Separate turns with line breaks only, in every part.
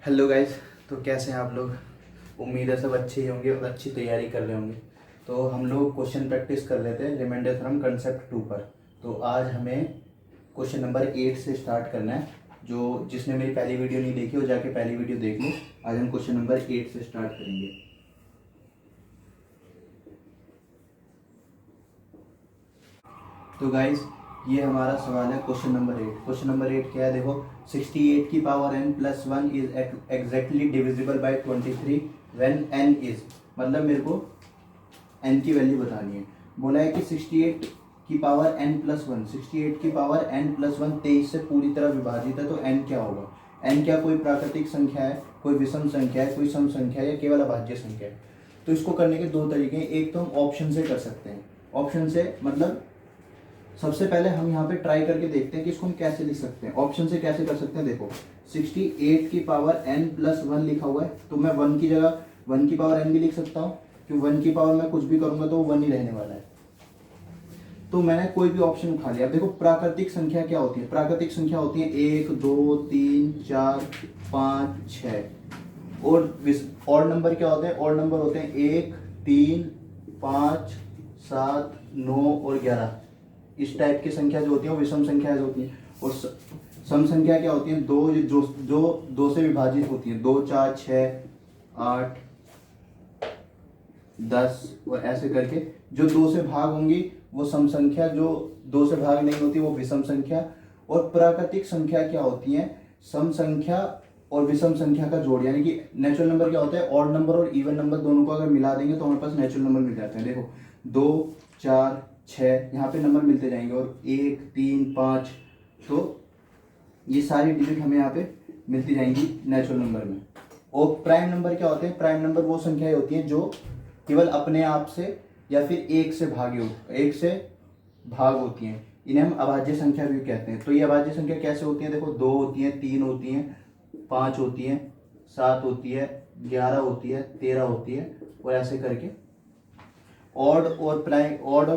Hello guys. तो कैसे हैं आप लोग? उम्मीद है सब अच्छे ही होंगे और अच्छी तैयारी कर रहे होंगे। तो हम लोग क्वेश्चन प्रैक्टिस कर लेते हैं रिमाइंडर थ्योरम कंसेप्ट 2 पर। तो आज हमें क्वेश्चन नंबर 8 से स्टार्ट करना है। जो जिसने मेरी पहली वीडियो नहीं देखी वो जाके पहली वीडियो देख लो। आज हम क्वेश्चन नंबर 8 से स्टार्ट करेंगे। तो गाइस, ये हमारा सवाल है क्वेश्चन नंबर 8। क्वेश्चन नंबर 8 क्या है देखो। 68 की power n plus 1 is exactly divisible by 23 when n is, मतलब मेरे को n की वैल्यू बतानी है। बोला है कि 68 की पावर n प्लस 1, 68 की पावर n प्लस 1 23 से पूरी तरह विभाजित है, तो n क्या होगा? n क्या कोई प्राकृतिक संख्या है, कोई विषम संख्या है, कोई सम संख्या है या केवल अभाज्य संख्या है? तो इसको करने के दो तरीके हैं। एक तो हम ऑप्शन से कर सकते हैं। ऑप्शन से मतलब सबसे पहले हम यहाँ पे ट्राई करके देखते हैं कि इसको हम कैसे लिख सकते हैं। ऑप्शन से कैसे कर सकते हैं देखो। 68 की पावर n प्लस 1 लिखा हुआ है, तो मैं 1 की जगह 1 की पावर n भी लिख सकता हूँ, क्योंकि 1 की पावर में कुछ भी करूंगा तो वो 1 ही रहने वाला है। तो मैंने कोई भी ऑप्शन उठा लिया। देखो प्राकृतिक संख्या क्या होती है? प्राकृतिक संख्या होती है 1 2 3 4 5 6। और नंबर क्या होते हैं? और नंबर होते हैं 1 3 5 7 9 और 11। इस टाइप की संख्या जो होती है वो विषम संख्या होती है। और सम संख्या क्या होती है? दो जो जो दो से विभाजित होती है। 2 4 6 8 10 और ऐसे करके जो 2 से भाग होंगी वो सम संख्या, जो 2 से भाग नहीं होती वो विषम संख्या। और प्राकृतिक संख्या क्या होती है? सम संख्या और विषम संख्या का जोड़, यानी कि नेचुरल नंबर क्या होता है? ऑड नंबर और इवन नंबर दोनों को अगर मिला देंगे तो हमारे पास नेचुरल नंबर मिल जाते हैं। देखो 2 4 6 यहाँ पे नंबर मिलते जाएंगे और 1 3 5, तो ये सारी डिजिट हमें यहाँ पे मिलती जाएंगी नेचुरल नंबर में। और प्राइम नंबर क्या होते हैं? प्राइम नंबर वो संख्याएं होती हैं जो केवल अपने आप से या फिर एक से भाग होती हैं। इन्हें हम अभाज्य संख्या भी कहते हैं। तो ये अभाज्य संख्या कैसे होती है? देखो 2 होती है, 3 होती है, 5 होती है, 7 होती है, 11 होती है, 13 होती है और ऐसे करके। ऑड और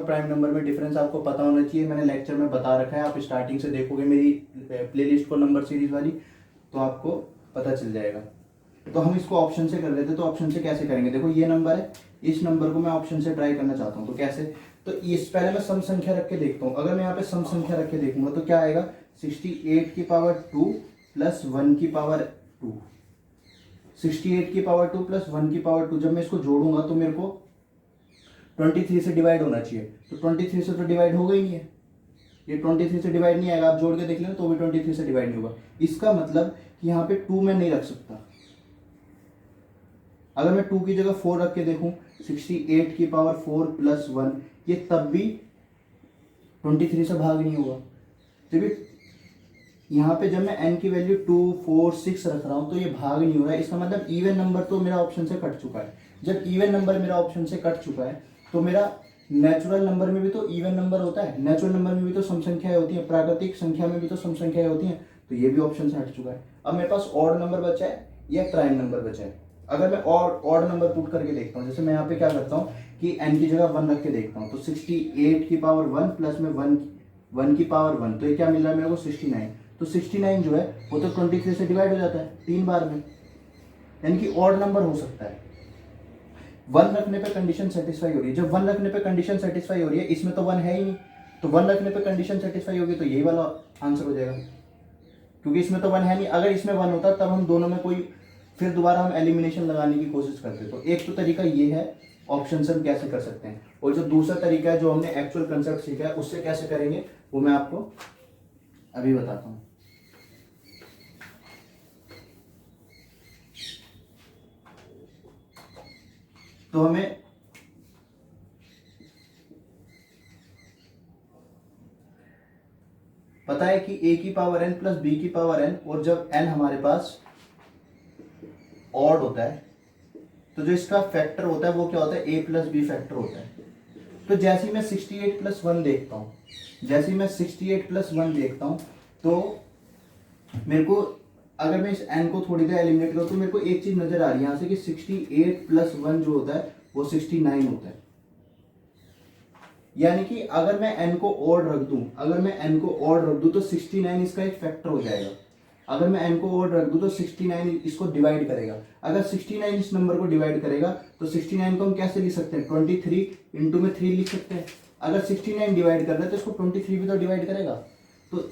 प्राइम नंबर में डिफरेंस आपको पता होना चाहिए। मैंने लेक्चर में बता रखा है, आप स्टार्टिंग से देखोगे मेरी प्लेलिस्ट को नंबर सीरीज वाली, तो आपको पता चल जाएगा। तो हम इसको ऑप्शन से कर लेते हैं। तो ऑप्शन से कैसे करेंगे? देखो ये नंबर है, इस नंबर को मैं ऑप्शन से ट्राई करना चाहता हूँ, तो कैसे? तो इस पहले मैं सम संख्या रख के देखता हूँ। अगर मैं यहाँ पे सम संख्या रख के देखूंगा तो क्या आएगा? 68 की पावर 2 प्लस 1 की पावर 2। 68 की पावर 2 प्लस 1 की पावर 2, जब मैं इसको जोड़ूंगा तो मेरे को 23 से डिवाइड होना चाहिए। तो 23 से तो डिवाइड होगा ही नहीं है, ये 23 से डिवाइड नहीं आएगा। आप जोड़ के देख लेना तो भी 23 से डिवाइड नहीं होगा। इसका मतलब कि यहाँ पे 2 मैं नहीं रख सकता। अगर मैं 2 की जगह 4 रख के देखूं, 68 की पावर 4 प्लस 1, ये तब भी 23 से भाग नहीं होगा। तो यहाँ पे जब मैं n की वैल्यू 2 4 6 रख रहा हूं तो ये भाग नहीं हो रहा है। इसका मतलब इवन नंबर तो मेरा ऑप्शन से कट चुका है। जब इवन नंबर मेरा ऑप्शन से कट चुका है तो मेरा नेचुरल नंबर में भी तो इवन नंबर होता है, नेचुरल नंबर में भी तो सम संख्याएं होती हैं, प्राकृतिक संख्या में भी तो सम संख्याएं होती हैं, तो ये भी ऑप्शन से हट चुका है। अब मेरे पास ऑड नंबर बचा है या प्राइम नंबर बचा है। अगर मैं ऑड नंबर पुट करके देखता हूँ, जैसे मैं यहाँ पे क्या करता हूँ कि n की जगह 1 रख के देखता हूँ, तो 68 की पावर 1 प्लस में 1 की पावर 1, तो ये क्या मिल रहा है मेरे को? 69। तो 69 जो है वो तो 23 से डिवाइड हो जाता है 3 बार में, यानी कि ऑड नंबर हो सकता है। 1 रखने पे कंडीशन सेटिस्फाई हो रही है। जब 1 रखने पे कंडीशन सेटिस्फाई हो रही है, इसमें तो 1 है ही नहीं, तो 1 रखने पे कंडीशन सेटिस्फाई होगी, तो यही वाला आंसर हो जाएगा, क्योंकि इसमें तो 1 है नहीं। अगर इसमें 1 होता तब हम दोनों में कोई फिर दोबारा हम एलिमिनेशन लगाने की कोशिश करते। तो एक तो तरीका ये है ऑप्शन से हम कैसे कर सकते हैं, और जो दूसरा तरीका है जो हमने एक्चुअल कंसेप्ट सीखा है उससे कैसे करेंगे वो मैं आपको अभी बताता हूँ। तो हमें पता है कि a की पावर n प्लस b की पावर n, और जब n हमारे पास ऑड होता है तो जो इसका फैक्टर होता है वो क्या होता है? a प्लस बी फैक्टर होता है। तो जैसे ही मैं 68 प्लस 1 देखता हूँ, जैसे ही मैं 68 प्लस 1 देखता हूँ, तो मेरे को अगर मैं इस n को थोड़ी देर एलिमिनेट करूँ तो मेरे को एक चीज नजर आ रही है यहाँ से कि 68 प्लस 1 जो होता है वो 69 होता है। यानी कि अगर मैं n को ऑड रख दूं, तो 69 इसका एक फैक्टर हो जाएगा। अगर मैं n को ओड रख दूं तो 69 इसको डिवाइड करेगा। अगर 69 इस नंबर को डिवाइड करेगा तो 69 को हम कैसे लिख सकते हैं, 23 इंटू में 3 लिख सकते हैं। अगर 69 डिवाइड कर रहे हैं तो इसको 23 भी तो डिवाइड करेगा। तो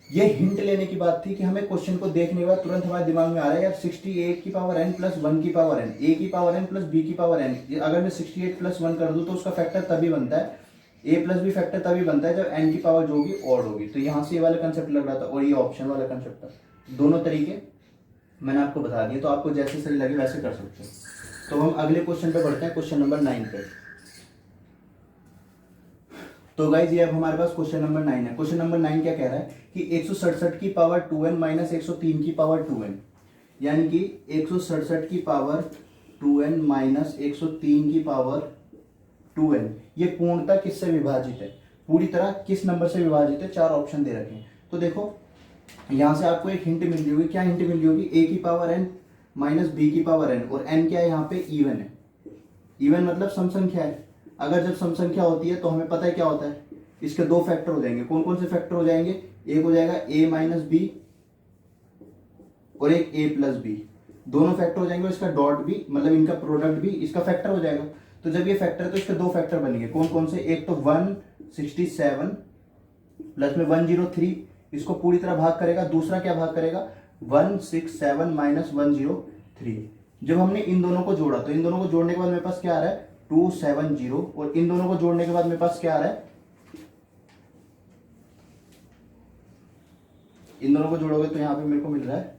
ये हिंट लेने की बात थी कि हमें क्वेश्चन को देखने के बाद तुरंत हमारे दिमाग में आ रहा है यार 68 की पावर n प्लस 1 की पावर n, a की पावर n प्लस b की पावर n। अगर मैं 68 प्लस 1 कर दूं तो उसका फैक्टर तभी बनता है, a प्लस b फैक्टर तभी बनता है जब n की पावर जो होगी ऑड होगी। तो यहाँ से ये वाला कंसेप्ट लग रहा था और ये ऑप्शन वाला कंसेप्ट था। दोनों तरीके मैंने आपको बता दिए, तो आपको जैसे सही लगे वैसे कर सकते हैं। तो हम अगले क्वेश्चन पे बढ़ते हैं, क्वेश्चन नंबर 9 पे। तो गाइज ये अब हमारे पास क्वेश्चन नंबर 9 है। क्वेश्चन नंबर 9 क्या कह रहा है कि 167 की पावर 2n माइनस 103 की पावर 2n, यानी कि 167 की पावर 2n माइनस 103 की पावर 2n, ये पूर्णतः किससे विभाजित है, पूरी तरह किस नंबर से विभाजित है। 4 ऑप्शन दे रखे हैं। तो देखो यहां से आपको एक हिंट मिल रही होगी। क्या हिंट मिल रही होगी, a की पावर n माइनस b की पावर n, और n क्या है यहाँ पे, इवन है। इवन मतलब सम संख्या है। अगर जब सम संख्या होती है तो हमें पता है क्या होता है, इसके 2 फैक्टर हो जाएंगे। कौन कौन से फैक्टर हो जाएंगे, एक हो जाएगा a माइनस बी और एक a प्लस बी, दोनों फैक्टर हो जाएंगे। और इसका डॉट भी मतलब इनका प्रोडक्ट भी इसका फैक्टर हो जाएगा। तो जब ये फैक्टर है तो इसके 2 फैक्टर बनेंगे। कौन कौन से, एक तो 167 प्लस में 103, इसको पूरी तरह भाग करेगा। दूसरा क्या भाग करेगा, 167 माइनस 103। जब हमने इन दोनों को जोड़ा तो इन दोनों को जोड़ने के बाद मेरे पास क्या आ रहा है, 270, और इन दोनों को जोड़ने के बाद मेरे पास क्या आ रहा है, इन दोनों को जोड़ोगे तो यहां पे मेरे को मिल रहा है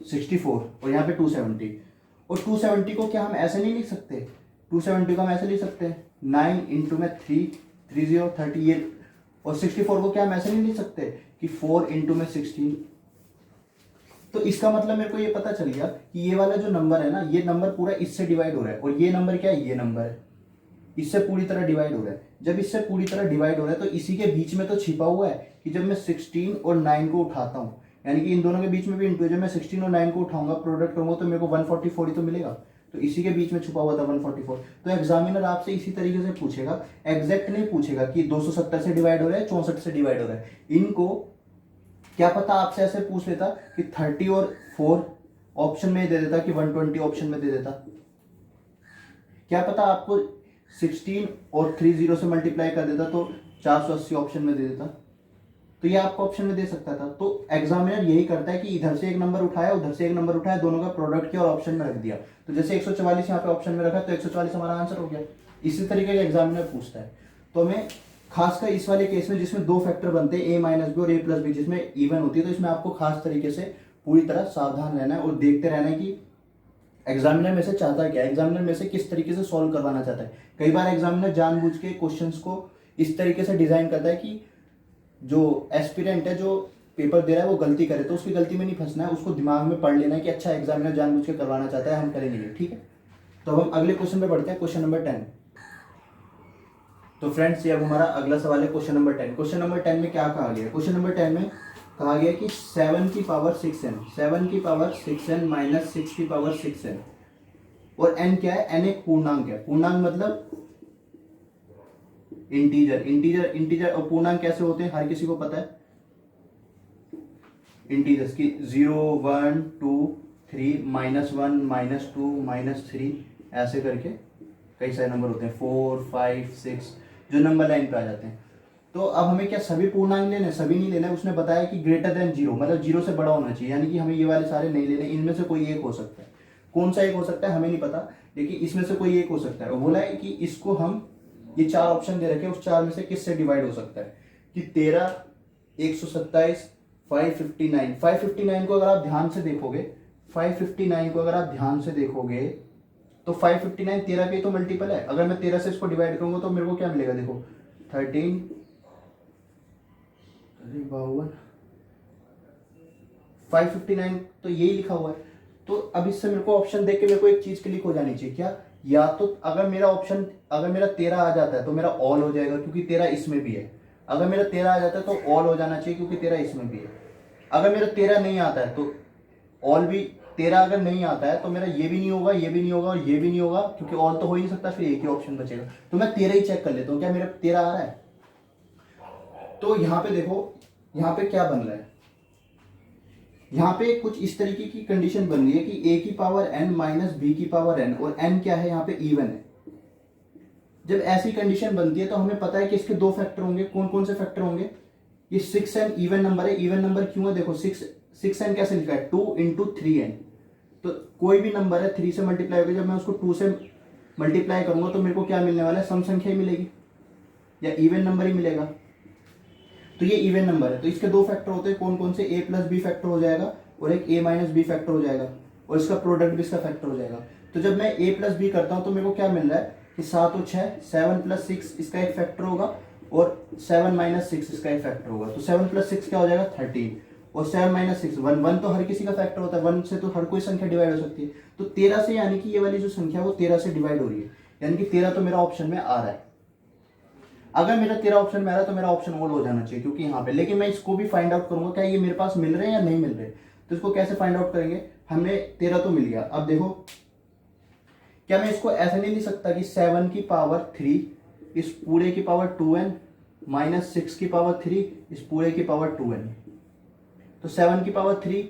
64 और यहाँ पे 270। और 270 को क्या हम ऐसे नहीं लिख सकते, 270 को हम ऐसे लिख सकते हैं 9 इंटू में 3, 30 38। और 64 को क्या हम ऐसे नहीं लिख सकते कि 4 इंटू में 16। तो इसका मतलब मेरे को ये पता चल गया कि ये वाला जो नंबर है ना, ये नंबर पूरा इससे डिवाइड हो रहा है। और ये नंबर क्या है, ये नंबर है, इससे पूरी तरह डिवाइड हो रहा है। जब इससे पूरी तरह डिवाइड हो रहा है तो इसी के बीच में तो छिपा हुआ है कि जब मैं 16 और 9 को उठाता हूं, यानी कि इन दोनों के बीच में भी इंटू है, जब मैं 16 और 9 को उठाऊंगा प्रोडक्ट करूंगा तो मेरे को 144 ही तो मिलेगा। तो इसी के बीच में छुपा हुआ था 144। तो एग्जामिनर आपसे इसी तरीके से पूछेगा, एग्जैक्ट नहीं पूछेगा कि 270 से डिवाइड हो रहा है 64 से डिवाइड हो रहा है। इनको क्या पता आपसे ऐसे पूछ लेता कि 30 और 4 ऑप्शन में दे देता कि 120 ऑप्शन में दे देता। क्या पता आपको 16 और 30 से मल्टीप्लाई कर देता तो 480 ऑप्शन में दे देता। तो ये आपको ऑप्शन में दे सकता था। तो एग्जामिनर यही करता है कि इधर से एक नंबर उठाया, उधर से एक नंबर उठाया, दोनों का प्रोडक्ट किया और ऑप्शन में रख दिया। तो जैसे 144 यहाँ पे ऑप्शन में रखा तो 144 हमारा आंसर हो गया। इसी तरीके का एग्जामिनर पूछता है। तो हमें खासकर इस वाले केस में जिसमें 2 फैक्टर बनते हैं, a माइनस बी और a प्लस बी, जिसमें इवन होती है, तो इसमें आपको खास तरीके से पूरी तरह सावधान रहना है और देखते रहना है कि एग्जामिनर में से चाहता है क्या, एग्जामिनर में से किस तरीके से सॉल्व करवाना चाहता है। कई बार एग्जामिनर जानबूझ के क्वेश्चंस को इस तरीके से डिजाइन करता है कि जो एस्पिरेंट है, जो पेपर दे रहा है, वो गलती करे तो उसकी गलती में नहीं फंसना है, उसको दिमाग में पढ़ लेना है कि अच्छा एग्जामिनर जानबूझ के करवाना चाहता है, हम करेंगे ये, ठीक है। तो हम अगले क्वेश्चन पे बढ़ते हैं, क्वेश्चन नंबर 10। तो फ्रेंड्स ये अब हमारा अगला सवाल है क्वेश्चन नंबर 10। क्वेश्चन नंबर 10 में क्या कहा गया है, क्वेश्चन नंबर 10 में कहा गया कि 7 की पावर 6n, 7 की पावर 6n माइनस 6 की पावर 6n, और n क्या है, n एक पूर्णांक है। पूर्णांक मतलब इंटीजर, इंटीजर और पूर्णांक कैसे होते हैं हर किसी को पता है। इंटीजर्स की 0 1 2 3 -1 -2 -3 ऐसे करके कई सारे नंबर होते हैं, 4 5 6 जो नंबर लाइन पे आ जाते हैं। तो अब हमें क्या सभी पूर्णांक लेने, सभी नहीं लेना है। उसने बताया कि ग्रेटर देन 0 मतलब 0 से बड़ा होना चाहिए, यानी कि हमें ये वाले सारे नहीं लेने, इनमें से कोई एक हो सकता है। कौन सा एक हो सकता है हमें नहीं पता, लेकिन इसमें से कोई एक हो सकता है। और बोला है कि इसको हम, ये 4 ऑप्शन दे रखे हैं, उस 4 में से किससे डिवाइड हो सकता है कि 13 127 559। 559 को अगर आप ध्यान से देखोगे, 559 को अगर आप ध्यान से देखोगे तो 559 13 के तो मल्टीपल है। अगर मैं 13 से इसको डिवाइड करूंगा तो मेरे को क्या मिलेगा, देखो 13 559 तो यही लिखा हुआ है। तो अब इससे मेरे को ऑप्शन देख के मेरे को एक चीज क्लिक हो जानी चाहिए, क्या, या तो अगर मेरा ऑप्शन, अगर मेरा 13 आ जाता है तो मेरा ऑल हो जाएगा क्योंकि 13 इसमें भी है। अगर मेरा 13 आ जाता है तो ऑल हो जाना चाहिए क्योंकि 13 इसमें भी है। अगर मेरा 13 नहीं आता है तो ऑल भी 13 अगर नहीं आता है तो मेरा ये भी नहीं होगा, ये भी नहीं होगा और ये भी नहीं होगा, क्योंकि और तो हो ही नहीं सकता, फिर एक ही ऑप्शन बचेगा। तो मैं 13 ही चेक कर लेता हूँ, क्या मेरा 13 आ रहा है। तो यहाँ पे देखो, यहाँ पे क्या बन रहा है, यहाँ पे कुछ इस तरीके की कंडीशन बन रही है कि a की पावर n माइनस b की पावर n, और n क्या है यहाँ पे इवन है। जब ऐसी कंडीशन बनती है तो हमें पता है कि इसके दो फैक्टर होंगे। कौन कौन से फैक्टर होंगे, ये 6n इवन नंबर है। इवन नंबर क्यों है, देखो 6n कैसे लिखा है, 2 इंटू 3n। तो कोई भी नंबर है 3 से मल्टीप्लाई होगा, जब मैं उसको 2 से मल्टीप्लाई करूंगा तो मेरे को क्या मिलने वाला है, सम संख्या ही मिलेगी या इवन नंबर ही मिलेगा। तो ये इवन नंबर है, तो इसके दो फैक्टर होते हैं। कौन कौन से, a प्लस बी फैक्टर हो जाएगा और एक a माइनस बी फैक्टर हो जाएगा, और इसका प्रोडक्ट भी इसका फैक्टर हो जाएगा। तो जब मैं a प्लस बी करता हूं तो मेरे को क्या मिल रहा है कि 7 और 6, 7 प्लस 6 इसका एक फैक्टर होगा और 7 माइनस 6 इसका एक फैक्टर होगा। तो 7 प्लस 6 क्या हो जाएगा 13, और 7 माइनस 6 1, 1 तो हर किसी का फैक्टर होता है, 1 से तो हर कोई संख्या डिवाइड हो सकती है। तो 13 से, यानी कि ये वाली जो संख्या है वो 13 से डिवाइड हो रही है, यानी कि 13 तो मेरा ऑप्शन में आ रहा है। अगर मेरा 13 ऑप्शन में आ रहा है तो मेरा ऑप्शन ऑल हो जाना चाहिए, क्योंकि यहाँ पे, लेकिन मैं इसको भी फाइंड आउट करूंगा क्या ये मेरे पास मिल रहे हैं या नहीं मिल रहे। तो इसको कैसे फाइंड आउट करेंगे, हमें 13 तो मिल गया। अब देखो, क्या मैं इसको ऐसे नहीं लिख सकता कि 7 की पावर 3 इस पूरे की पावर 2n माइनस 6 की पावर 3 इस पूरे की पावर 2n। तो 7 की पावर 3,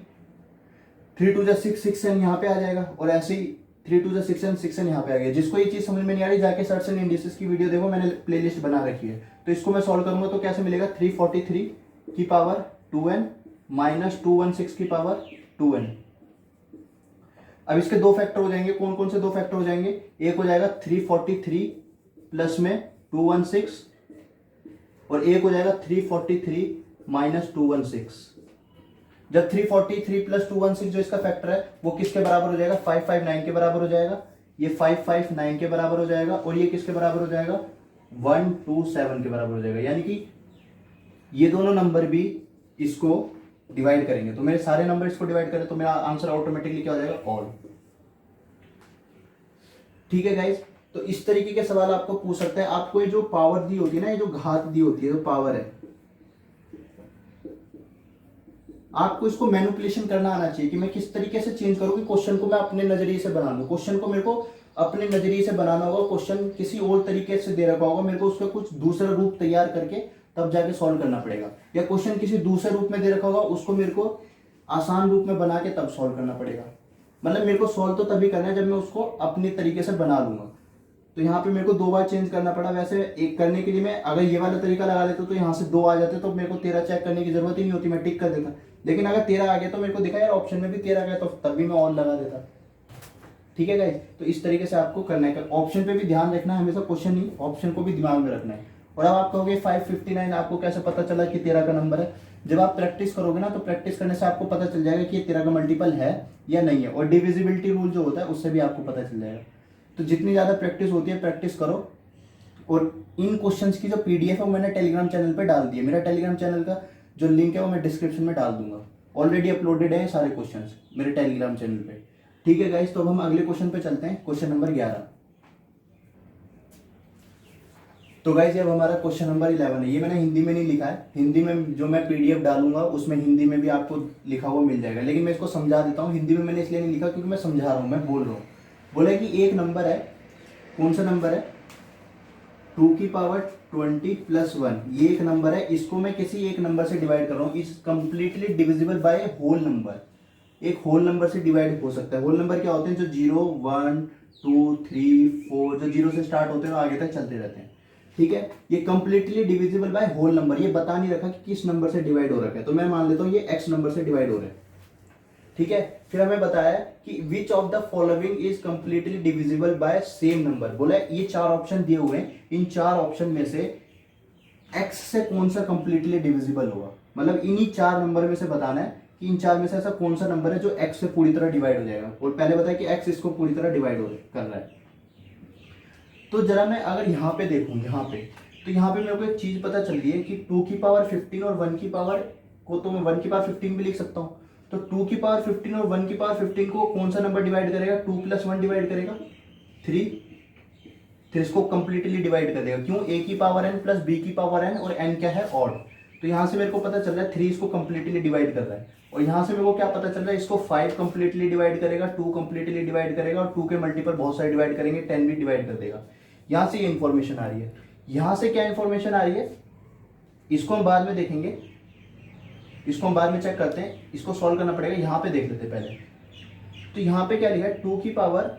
3 टू 6, 6n यहाँ पे आ जाएगा, और ऐसे ही 3 टू 6n, 6n यहाँ पे आ गया। जिसको ये चीज समझ में नहीं आ रही जाके सर्च एंड इंडिसेस की वीडियो देखो, मैंने प्लेलिस्ट बना रखी है। तो इसको मैं सॉल्व करूंगा तो कैसे मिलेगा, 343 की पावर 2n माइनस 216 की पावर 2n। अब इसके दो फैक्टर हो जाएंगे। कौन कौन से दो फैक्टर हो जाएंगे, एक हो जाएगा 343 प्लस में 216, और एक हो जाएगा 343 माइनस 216। जब 343 प्लस 216 जो इसका फैक्टर है वो किसके बराबर हो जाएगा, 559 के बराबर हो जाएगा। ये 559 के बराबर हो जाएगा, और ये किसके बराबर हो जाएगा, 127 के बराबर हो जाएगा। यानी कि ये दोनों नंबर भी इसको डिवाइड करेंगे। तो मेरे सारे नंबर इसको डिवाइड करें तो मेरा आंसर ऑटोमेटिकली क्या हो जाएगा, ऑल। ठीक है गाइज, तो इस तरीके के सवाल आपको पूछ सकते हैं। आपको ये जो पावर दी होती है ना, ये जो घात दी होती है, जो पावर है, आपको इसको मैनिपुलेशन करना आना चाहिए कि मैं किस तरीके से चेंज करूं कि क्वेश्चन को मैं अपने नजरिए से बना लूं। क्वेश्चन को मेरे को अपने नजरिए से बनाना होगा, क्वेश्चन किसी और तरीके से दे रखा होगा, मेरे को उसका कुछ दूसरा रूप तैयार करके तब जाके सॉल्व करना पड़ेगा। या क्वेश्चन किसी दूसरे रूप में दे रखा होगा, उसको मेरे को आसान रूप में बना के तब सॉल्व करना पड़ेगा। मतलब मेरे को सॉल्व तो तभी करना है जब मैं उसको अपने तरीके से बना लूंगा। तो यहाँ पे मेरे को 2 बार चेंज करना पड़ा। वैसे एक करने के लिए मैं अगर ये वाला तरीका लगा लेता तो यहाँ से 2 आ जाते, तो मेरे को 13 चेक करने की जरूरत ही नहीं होती, मैं टिक कर देता। लेकिन अगर 13 आ गया तो मेरे को दिखा यार ऑप्शन में भी 13 गया, तो तब भी मैं और लगा देता। ठीक है गाइस, तो इस तरीके से आपको करना है। ऑप्शन पे भी ध्यान रखना है हमेशा, क्वेश्चन नहीं, ऑप्शन को भी दिमाग में रखना है। और अब आप कहोगे 559 आपको कैसे पता चला कि 13 का नंबर है। जब आप प्रैक्टिस करोगे ना, तो प्रैक्टिस करने से आपको पता चल जाएगा कि ये 13 का मल्टीपल है या नहीं है। और डिविजिबिलिटी रूल जो होता है उससे भी आपको पता चल जाएगा। तो जितनी ज्यादा प्रैक्टिस होती है, प्रैक्टिस करो। और इन क्वेश्चंस की जो पीडीएफ है वो मैंने टेलीग्राम चैनल पे डाल दी है। मेरा टेलीग्राम चैनल का जो लिंक है वो मैं डिस्क्रिप्शन में डाल दूंगा। ऑलरेडी अपलोडेड है सारे क्वेश्चंस मेरे टेलीग्राम चैनल पे। ठीक है गाइस, तो अब हम अगले क्वेश्चन पे चलते हैं, क्वेश्चन नंबर 11। तो गाइस अब हमारा क्वेश्चन नंबर 11 है। ये मैंने हिंदी में नहीं लिखा है, हिंदी में जो मैं पीडीएफ डालूंगा उसमें हिंदी में भी आपको लिखा हुआ मिल जाएगा। लेकिन मैं इसको समझा देता हूँ। हिंदी में मैंने इसलिए नहीं लिखा क्योंकि मैं समझा रहा हूँ, मैं बोल रहा हूँ। बोले कि एक नंबर है, कौन सा नंबर है, 2 की पावर 20 प्लस 1। ये एक नंबर है, इसको मैं किसी एक नंबर से डिवाइड कर रहा हूँ। Is completely divisible by whole number. एक होल नंबर से डिवाइड हो सकता है। होल नंबर क्या होते हैं, जो 0, 1, 2, 3, 4 जो 0 से स्टार्ट होते हैं वो आगे तक चलते रहते हैं। ठीक है, ये completely divisible by whole number. ये बता नहीं रखा कि किस नंबर से डिवाइड हो रखा है, तो मैं मान लेता हूँ ये x नंबर से डिवाइड हो रहा है। ठीक है, फिर हमें बताया कि which of the following is completely divisible bye same number. बोला ये 4 ऑप्शन दिए हुए हैं, इन 4 ऑप्शन में से x से कौन सा कंप्लीटली डिविजिबल होगा। मतलब इन्हीं 4 नंबर में से बताना है कि इन 4 में से ऐसा कौन सा नंबर है जो x से पूरी तरह डिवाइड हो जाएगा। और पहले बताया कि x इसको पूरी तरह डिवाइड कर रहा है। तो जरा मैं अगर यहाँ पे देखूं, यहाँ पे, तो यहाँ पे मेरे को एक चीज पता चल रही है कि 2 की पावर 15 और 1 की पावर को तो मैं 1 की पावर 15 भी लिख सकता हूँ। तो 2 की पावर 15 और 1 की पावर 15 को कौन सा नंबर डिवाइड करेगा, 2 प्लस 1 डिवाइड करेगा 3। फिर इसको कंप्लीटली डिवाइड कर देगा। क्यों, a की पावर n प्लस b की पावर n, और n क्या है ऑड। तो यहाँ से मेरे को पता चल रहा है 3 इसको कंप्लीटली डिवाइड कर रहा है। और यहां से मेरे को क्या पता चल रहा है, इसको 5 कंप्लीटली डिवाइड करेगा, 2 कंप्लीटली डिवाइड करेगा और 2 के मल्टीपल बहुत सारे डिवाइड करेंगे, 10 भी डिवाइड कर देगा। यहां से ये इंफॉर्मेशन आ रही है। यहां से क्या इंफॉर्मेशन आ रही है इसको हम बाद में देखेंगे, इसको हम बाद में चेक करते हैं, इसको सॉल्व करना पड़ेगा। यहां पे देख लेते हैं पहले। तो यहां पे क्या लिखा है 2 की पावर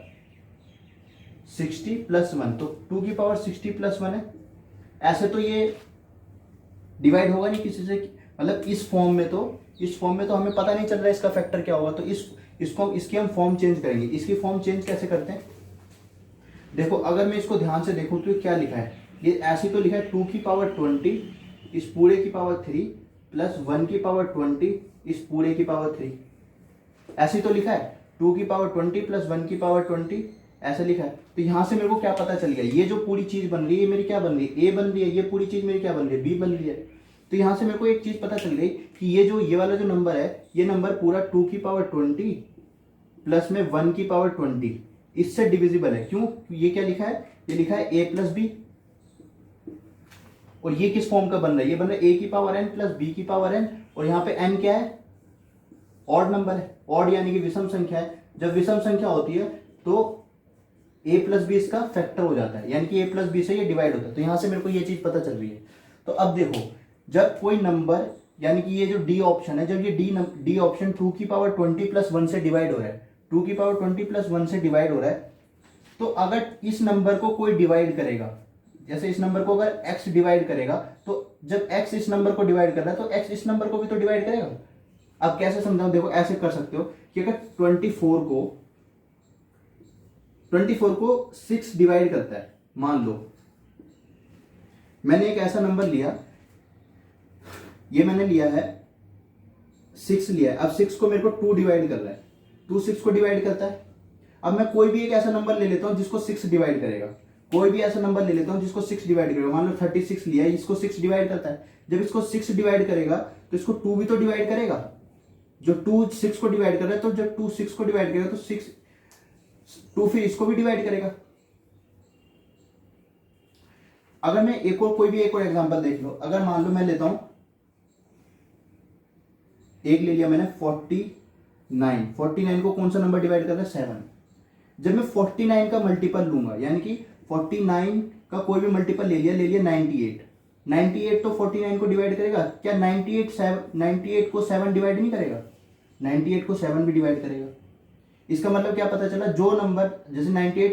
60 प्लस 1, तो 2 की पावर 60 प्लस 1 है। ऐसे तो ये डिवाइड होगा नहीं किसी से, मतलब इस फॉर्म में तो हमें पता नहीं चल रहा है इसका फैक्टर क्या होगा। तो इसकी हम फॉर्म चेंज करेंगे। इसकी फॉर्म चेंज कैसे करते हैं, देखो अगर मैं इसको ध्यान से देखूं तो क्या लिखा है, ये ऐसे तो लिखा है 2 की पावर 20 इस पूरे की पावर 3 प्लस 1 की पावर 20 इस पूरे की पावर 3, ऐसे तो लिखा है 2 की पावर 20 प्लस 1 की पावर 20 ऐसे लिखा है। तो यहां से मेरे को क्या पता चल गया, ये जो पूरी चीज बन रही है ये मेरी क्या बन रही है, ए बन रही है, ये पूरी चीज मेरी क्या बन रही है, बी बन रही है। तो यहां से मेरे को एक चीज पता चल गई कि ये वाला जो नंबर है, ये नंबर पूरा 2 की पावर 20 प्लस में 1 की पावर 20 इससे डिविजिबल है। क्यों, ये क्या लिखा है, ये लिखा है a प्लस बी। और ये किस फॉर्म का बन रहा है, ये बन रहा है a की पावर n प्लस b की पावर n, और यहाँ पे n क्या है, ऑड नंबर है, ऑड यानी कि विषम संख्या है। जब विषम संख्या होती है तो a प्लस बी इसका फैक्टर हो जाता है, यानी कि a प्लस बी से ये डिवाइड होता है। तो यहां से मेरे को ये चीज पता चल रही है। तो अब देखो, जब कोई नंबर, यानी कि ये जो डी ऑप्शन है, जब ये डी ऑप्शन 2 की पावर 20 प्लस 1 से डिवाइड हो रहा है, 2 की पावर 20 प्लस 1 से डिवाइड हो रहा है, तो अगर इस नंबर को कोई डिवाइड करेगा, जैसे इस नंबर को अगर x डिवाइड करेगा, तो जब x इस नंबर को डिवाइड कर रहा है तो x इस नंबर को भी तो डिवाइड करेगा। अब कैसे समझाऊं, देखो ऐसे कर सकते हो कि अगर 24 को 6 डिवाइड करता है, मान लो मैंने एक ऐसा नंबर लिया, ये मैंने लिया है 6 लिया है। अब 6 को मेरे को 2 डिवाइड कर रहा है, 2 6 को डिवाइड करता है। अब मैं कोई भी एक ऐसा नंबर ले लेता हूं जिसको 6 डिवाइड करेगा, कोई भी ऐसा नंबर ले लेता हूं जिसको 6 डिवाइड करेगा। मान लो 36 लिया है, इसको 6 डिवाइड करता है। जब इसको 6 डिवाइड करेगा तो इसको 2 भी तो डिवाइड करेगा। जो 2 6 को डिवाइड कर रहा है, तो जब 2 6 को डिवाइड करेगा तो 2 फिर इसको भी डिवाइड करेगा। अगर मैं कोई भी एक और एग्जांपल देख लो, अगर मान लो मैं लेता हूं, एक ले लिया मैंने 49 को कौन सा नंबर डिवाइड कर रहा है, 7। जब मैं 49 का मल्टीपल लूंगा, यानी कि 49 का कोई भी मल्टीपल ले लिया 98 तो 49 को डिवाइड करेगा क्या, 98 को 7 डिवाइड नहीं करेगा, 98 को 7 भी डिवाइड करेगा। इसका मतलब क्या पता चला, जो नंबर जैसे 98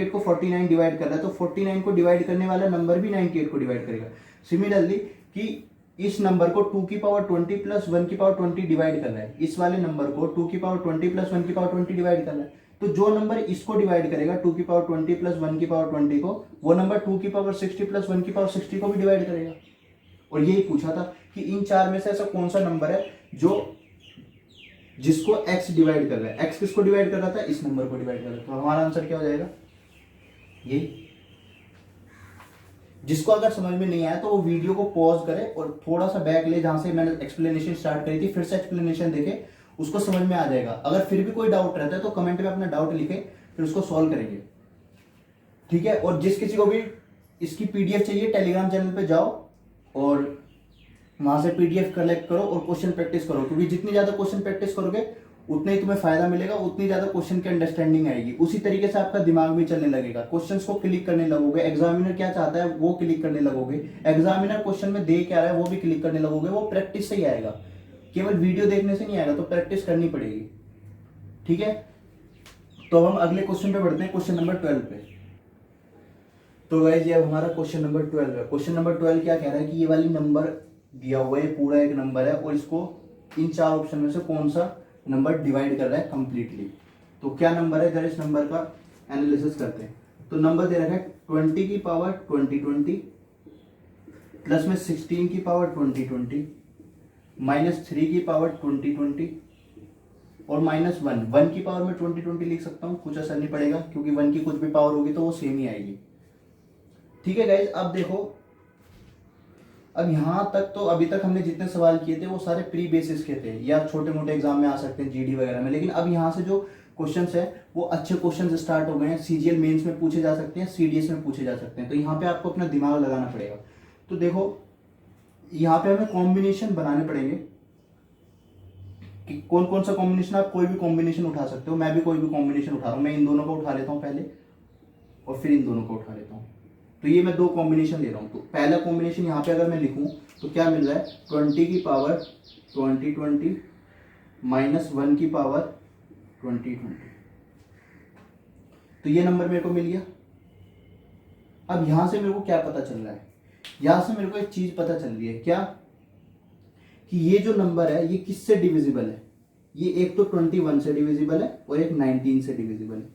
को 49 डिवाइड कर रहा है, तो 49 को डिवाइड करने वाला नंबर भी 98 को डिवाइड करेगा। सिमिलरली कि इस नंबर को 2 की पावर 20 प्लस 1 की पावर 20 डिवाइड कर रहा है, इस वाले नंबर को 2 की पावर 20 प्लस 1 की पावर 20 डिवाइड कर रहा है, तो जो नंबर इसको डिवाइड करेगा 2 की पावर 20 प्लस 1 की पावर 20 को, वो नंबर 2 की पावर 60 प्लस 1 की पावर 60 को भी डिवाइड करेगा। और यही पूछा था कि इन चार में से ऐसा कौन सा नंबर है जिसको x डिवाइड कर रहा है। x किसको डिवाइड कर रहा था, इस नंबर को डिवाइड कर रहा था। तो हमारा आंसर क्या हो जाएगा, ये। जिसको अगर समझ में नहीं आया तो वो वीडियो को पॉज करे और थोड़ा सा बैक ले, जहां से मैंने एक्सप्लेनेशन स्टार्ट करी थी, फिर से एक्सप्लेनेशन देखे, उसको समझ में आ जाएगा। अगर फिर भी कोई डाउट रहता है तो कमेंट में अपना डाउट लिखे, फिर उसको सॉल्व करेंगे, ठीक है। और जिस किसी को भी इसकी पीडीएफ चाहिए, टेलीग्राम चैनल पे जाओ और वहां से पीडीएफ कलेक्ट करो और क्वेश्चन प्रैक्टिस करो, क्योंकि जितनी ज्यादा क्वेश्चन प्रैक्टिस करोगे उतना ही तुम्हें फायदा मिलेगा, उतनी ज्यादा क्वेश्चन की अंडरस्टैंडिंग आएगी। उसी तरीके से आपका दिमाग भी चलने लगेगा, क्वेश्चंस को क्लिक करने लगोगे, एग्जामिनर क्या चाहता है वो क्लिक करने लगोगे, एग्जामिनर क्वेश्चन में दे क्या रहा है वो भी क्लिक करने लगोगे। वो प्रैक्टिस से ही आएगा, केवल वीडियो देखने से नहीं आएगा, तो प्रैक्टिस करनी पड़ेगी, ठीक है। तो हम अगले क्वेश्चन पे बढ़ते हैं, क्वेश्चन नंबर 12 पे। तो गाइस ये अब हमारा क्वेश्चन नंबर 12 है। क्वेश्चन नंबर 12 क्या कह रहा है कि ये वाली नंबर दिया हुआ है, पूरा एक नंबर है, और इसको इन चार ऑप्शन में से कौन सा नंबर डिवाइड कर रहा है कंप्लीटली। तो क्या नंबर है, जरा इस नंबर का एनालिसिस करते हैं। तो नंबर दे रखा है 20 की पावर 2020 प्लस में 16 की पावर 2020 माइनस 3 की पावर 2020 और माइनस 1 की पावर में 2020 लिख सकता हूँ, कुछ असर नहीं पड़ेगा क्योंकि 1 की कुछ भी पावर होगी तो वो सेम ही आएगी, ठीक है गाइज। अब देखो, अब यहां तक तो अभी तक हमने जितने सवाल किए थे वो सारे प्री बेसिस के थे, या छोटे मोटे एग्जाम में आ सकते हैं जीडी वगैरह में, लेकिन अब यहाँ से जो क्वेश्चंस है वो अच्छे क्वेश्चंस स्टार्ट हो गए हैं, सीजीएल मेंस में पूछे जा सकते हैं, सीडीएस में पूछे जा सकते हैं। तो यहाँ पे आपको अपना दिमाग लगाना पड़ेगा। तो देखो यहाँ पे हमें कॉम्बिनेशन बनाने पड़ेंगे, कि कौन कौन सा कॉम्बिनेशन, आप कोई भी कॉम्बिनेशन उठा सकते हो, मैं भी कोई भी कॉम्बिनेशन उठा रहा हूँ, मैं इन दोनों को उठा लेता हूँ पहले और फिर इन दोनों को उठा लेता हूँ। तो ये मैं दो कॉम्बिनेशन ले रहा हूँ। तो पहला कॉम्बिनेशन यहाँ पे अगर मैं लिखूँ तो क्या मिल रहा है, 20 की पावर 20 माइनस 1 की पावर 20। तो ये नंबर मेरे को मिल गया। अब यहां से मेरे को क्या पता चल रहा है, यहां से मेरे को एक चीज पता चल रही है, क्या कि ये जो नंबर है ये किससे डिविजिबल है, ये एक तो 21 से डिविजिबल है और एक 19 से डिविजिबल है।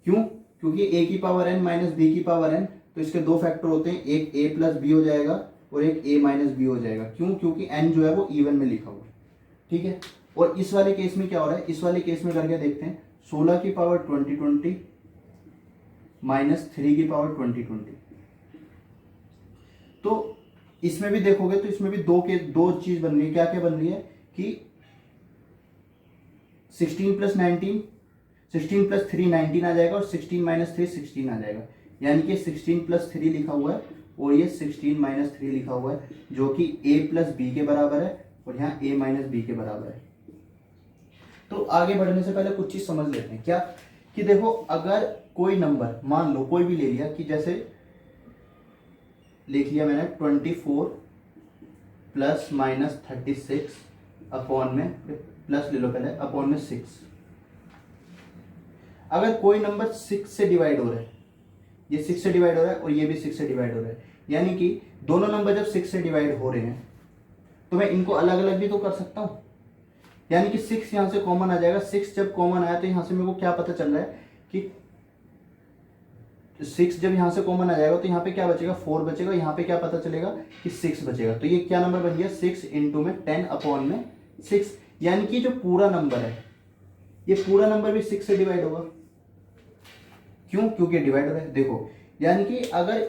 क्यों? क्योंकि a की पावर n माइनस बी की पावर n, तो इसके दो फैक्टर होते हैं, एक a प्लस बी हो जाएगा और एक a माइनस बी हो जाएगा। क्यों? क्योंकि n जो है वो इवन में लिखा हुआ है, ठीक है। और इस वाले केस में क्या हो रहा है, इस वाले केस में करके देखते हैं, 16 की पावर 20 माइनस 3 की पावर 20। तो इसमें भी देखोगे तो इसमें भी दो चीज बन रही है। क्या क्या बन रही है कि 16 प्लस 19, 16 प्लस 3 19 आ जाएगा और 16 माइनस 3 16 आ जाएगा। यानी कि 16 प्लस 3 लिखा हुआ है और ये 16 माइनस 3 लिखा हुआ है, जो कि a प्लस बी के बराबर है और यहाँ a माइनस बी के बराबर है। तो आगे बढ़ने से पहले कुछ चीज समझ लेते हैं। क्या कि देखो, अगर कोई नंबर मान लो कोई भी ले लिया, कि जैसे लिख लिया मैंने 24 प्लस माइनस 36 अपॉन में, प्लस ले लो पहले, अपॉन में 6। अगर कोई नंबर 6 से डिवाइड हो रहा है, ये 6 से डिवाइड हो रहा है और ये भी 6 से डिवाइड हो रहा है, यानी कि दोनों नंबर जब 6 से डिवाइड हो रहे हैं तो मैं इनको अलग अलग भी तो कर सकता हूं। यानी कि 6 यहां से कॉमन आ जाएगा। 6 जब कॉमन आया तो यहां से मेरे को क्या पता चल रहा है कि 6 जब यहां से कॉमन आ जाएगा तो यहाँ पे क्या बचेगा, 4 बचेगा। यहाँ पे क्या पता चलेगा कि 6 बचेगा। तो ये क्या नंबर बन गया, 6 इंटू में 10 अपॉन में 6। यानी कि जो पूरा नंबर है, ये पूरा नंबर भी 6 से डिवाइड होगा। क्यों? क्योंकि डिवाइड हो रहा है। देखो, यानी कि अगर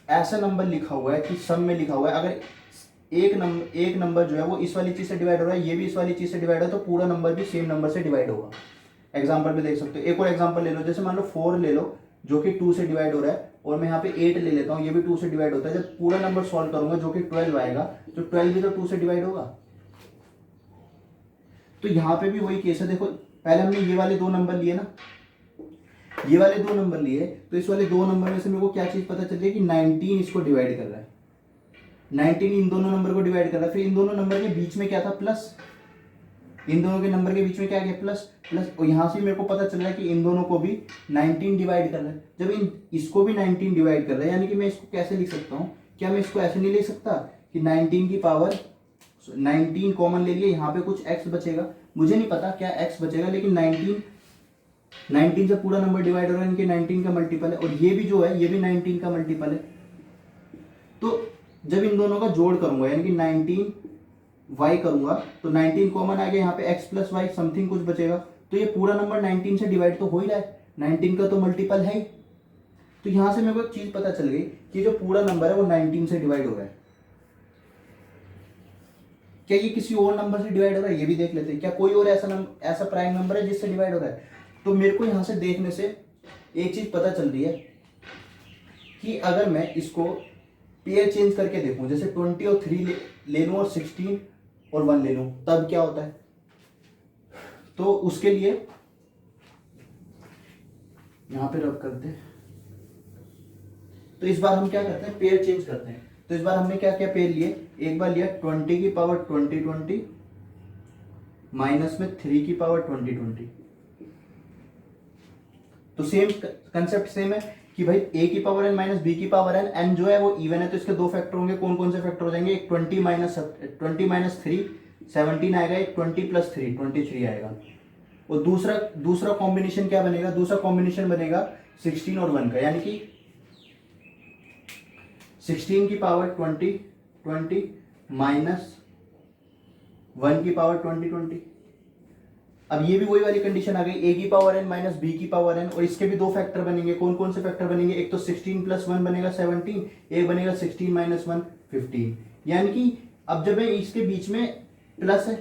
ऐसा नंबर लिखा हुआ है कि सम में लिखा हुआ है, अगर एक नंबर जो है वो इस वाली चीज से डिवाइड हो रहा है, ये भी इस वाली चीज से डिवाइड हो, तो पूरा नंबर भी सेम नंबर से डिवाइड होगा। एग्जांपल में देख सकते हो। एक और एग्जांपल ले लो, जैसे मान लो 4 ले लो जो कि 2 से डिवाइड हो रहा है, और मैं यहाँ पे 8 ले लेता हूँ, ये भी 2 से डिवाइड होता है। जब पूरा नंबर सॉल्व करूंगा जो कि 12 आएगा, तो 12 भी तो 2 से डिवाइड होगा। तो यहाँ पे भी वही केस है। देखो, पहले हमने ये वाले दो नंबर लिए ना, ये वाले दो नंबर लिए, तो इस वाले दो नंबर में से मेरे को क्या चीज पता चल रही है कि 19 इसको डिवाइड कर रहा है, 19 इन दोनों नंबर को डिवाइड कर रहा है। फिर इन दोनों नंबर के बीच में क्या था, प्लस। इन दोनों के नंबर के बीच में क्या गया, प्लस प्लस। और यहां से मेरे को पता चल रहा है कि इन दोनों को भी 19 डिवाइड कर रहा है। जब इसको भी 19 डिवाइड कर रहा है, यानी कि मैं इसको कैसे लिख सकता हूँ, क्या मैं इसको ऐसे नहीं लिख सकता कि 19 की पावर 19 कॉमन ले लिया, यहाँ पे कुछ x बचेगा, मुझे नहीं पता क्या x बचेगा, लेकिन 19 से पूरा नंबर डिवाइड हो रहा है, इनके 19 का मल्टीपल है, और ये भी जो है ये भी 19 का मल्टीपल है। तो जब इन दोनों का जोड़ करूंगा, यानी कि 19y करूंगा, तो 19 कॉमन आ गया, यहाँ पे x प्लस वाई समथिंग कुछ बचेगा। तो ये पूरा नंबर 19 से डिवाइड तो हो ही रहा है, 19 का तो मल्टीपल है ही। तो यहां से मेरे को एक चीज पता चल गई कि जो पूरा नंबर है वो 19 से डिवाइड हो रहा है। क्या ये किसी और नंबर से डिवाइड हो रहा है, ये भी देख लेते हैं। क्या कोई और ऐसा प्राइम नंबर है जिससे डिवाइड हो रहा है? तो मेरे को यहां से देखने से एक चीज पता चल रही है कि अगर मैं इसको पेयर चेंज करके देखूं, जैसे 20 और 3 ले लूं और 16 और 1 ले लूं, तब क्या होता है। तो उसके लिए यहां पे रब करते हैं। तो इस बार हम क्या करते हैं, पेयर चेंज करते हैं। तो इस बार हमने क्या क्या पेयर लिए, एक बार लिया 20 की पावर 20 माइनस में 3 की पावर 20। तो सेम कंसेप्ट सेम है कि भाई a की पावर n माइनस b की पावर n जो है वो इवन है, तो इसके दो फैक्टर होंगे। कौन कौन से फैक्टर हो जाएंगे, एक 20 माइनस 3 17 आएगा, एक 20 प्लस 3 23 आएगा। और दूसरा कॉम्बिनेशन क्या बनेगा, दूसरा कॉम्बिनेशन बनेगा 16 और 1 का, यानी कि 16 की पावर 20 माइनस 1 की पावर 20। अब ये भी वही वाली कंडीशन आ गई, a की पावर n माइनस b की पावर n, और इसके भी दो फैक्टर बनेंगे। कौन कौन से फैक्टर बनेंगे, एक तो 16 प्लस 1 बनेगा 17, एक बनेगा 16 माइनस 1 15। यानी कि अब जब इसके बीच में प्लस है,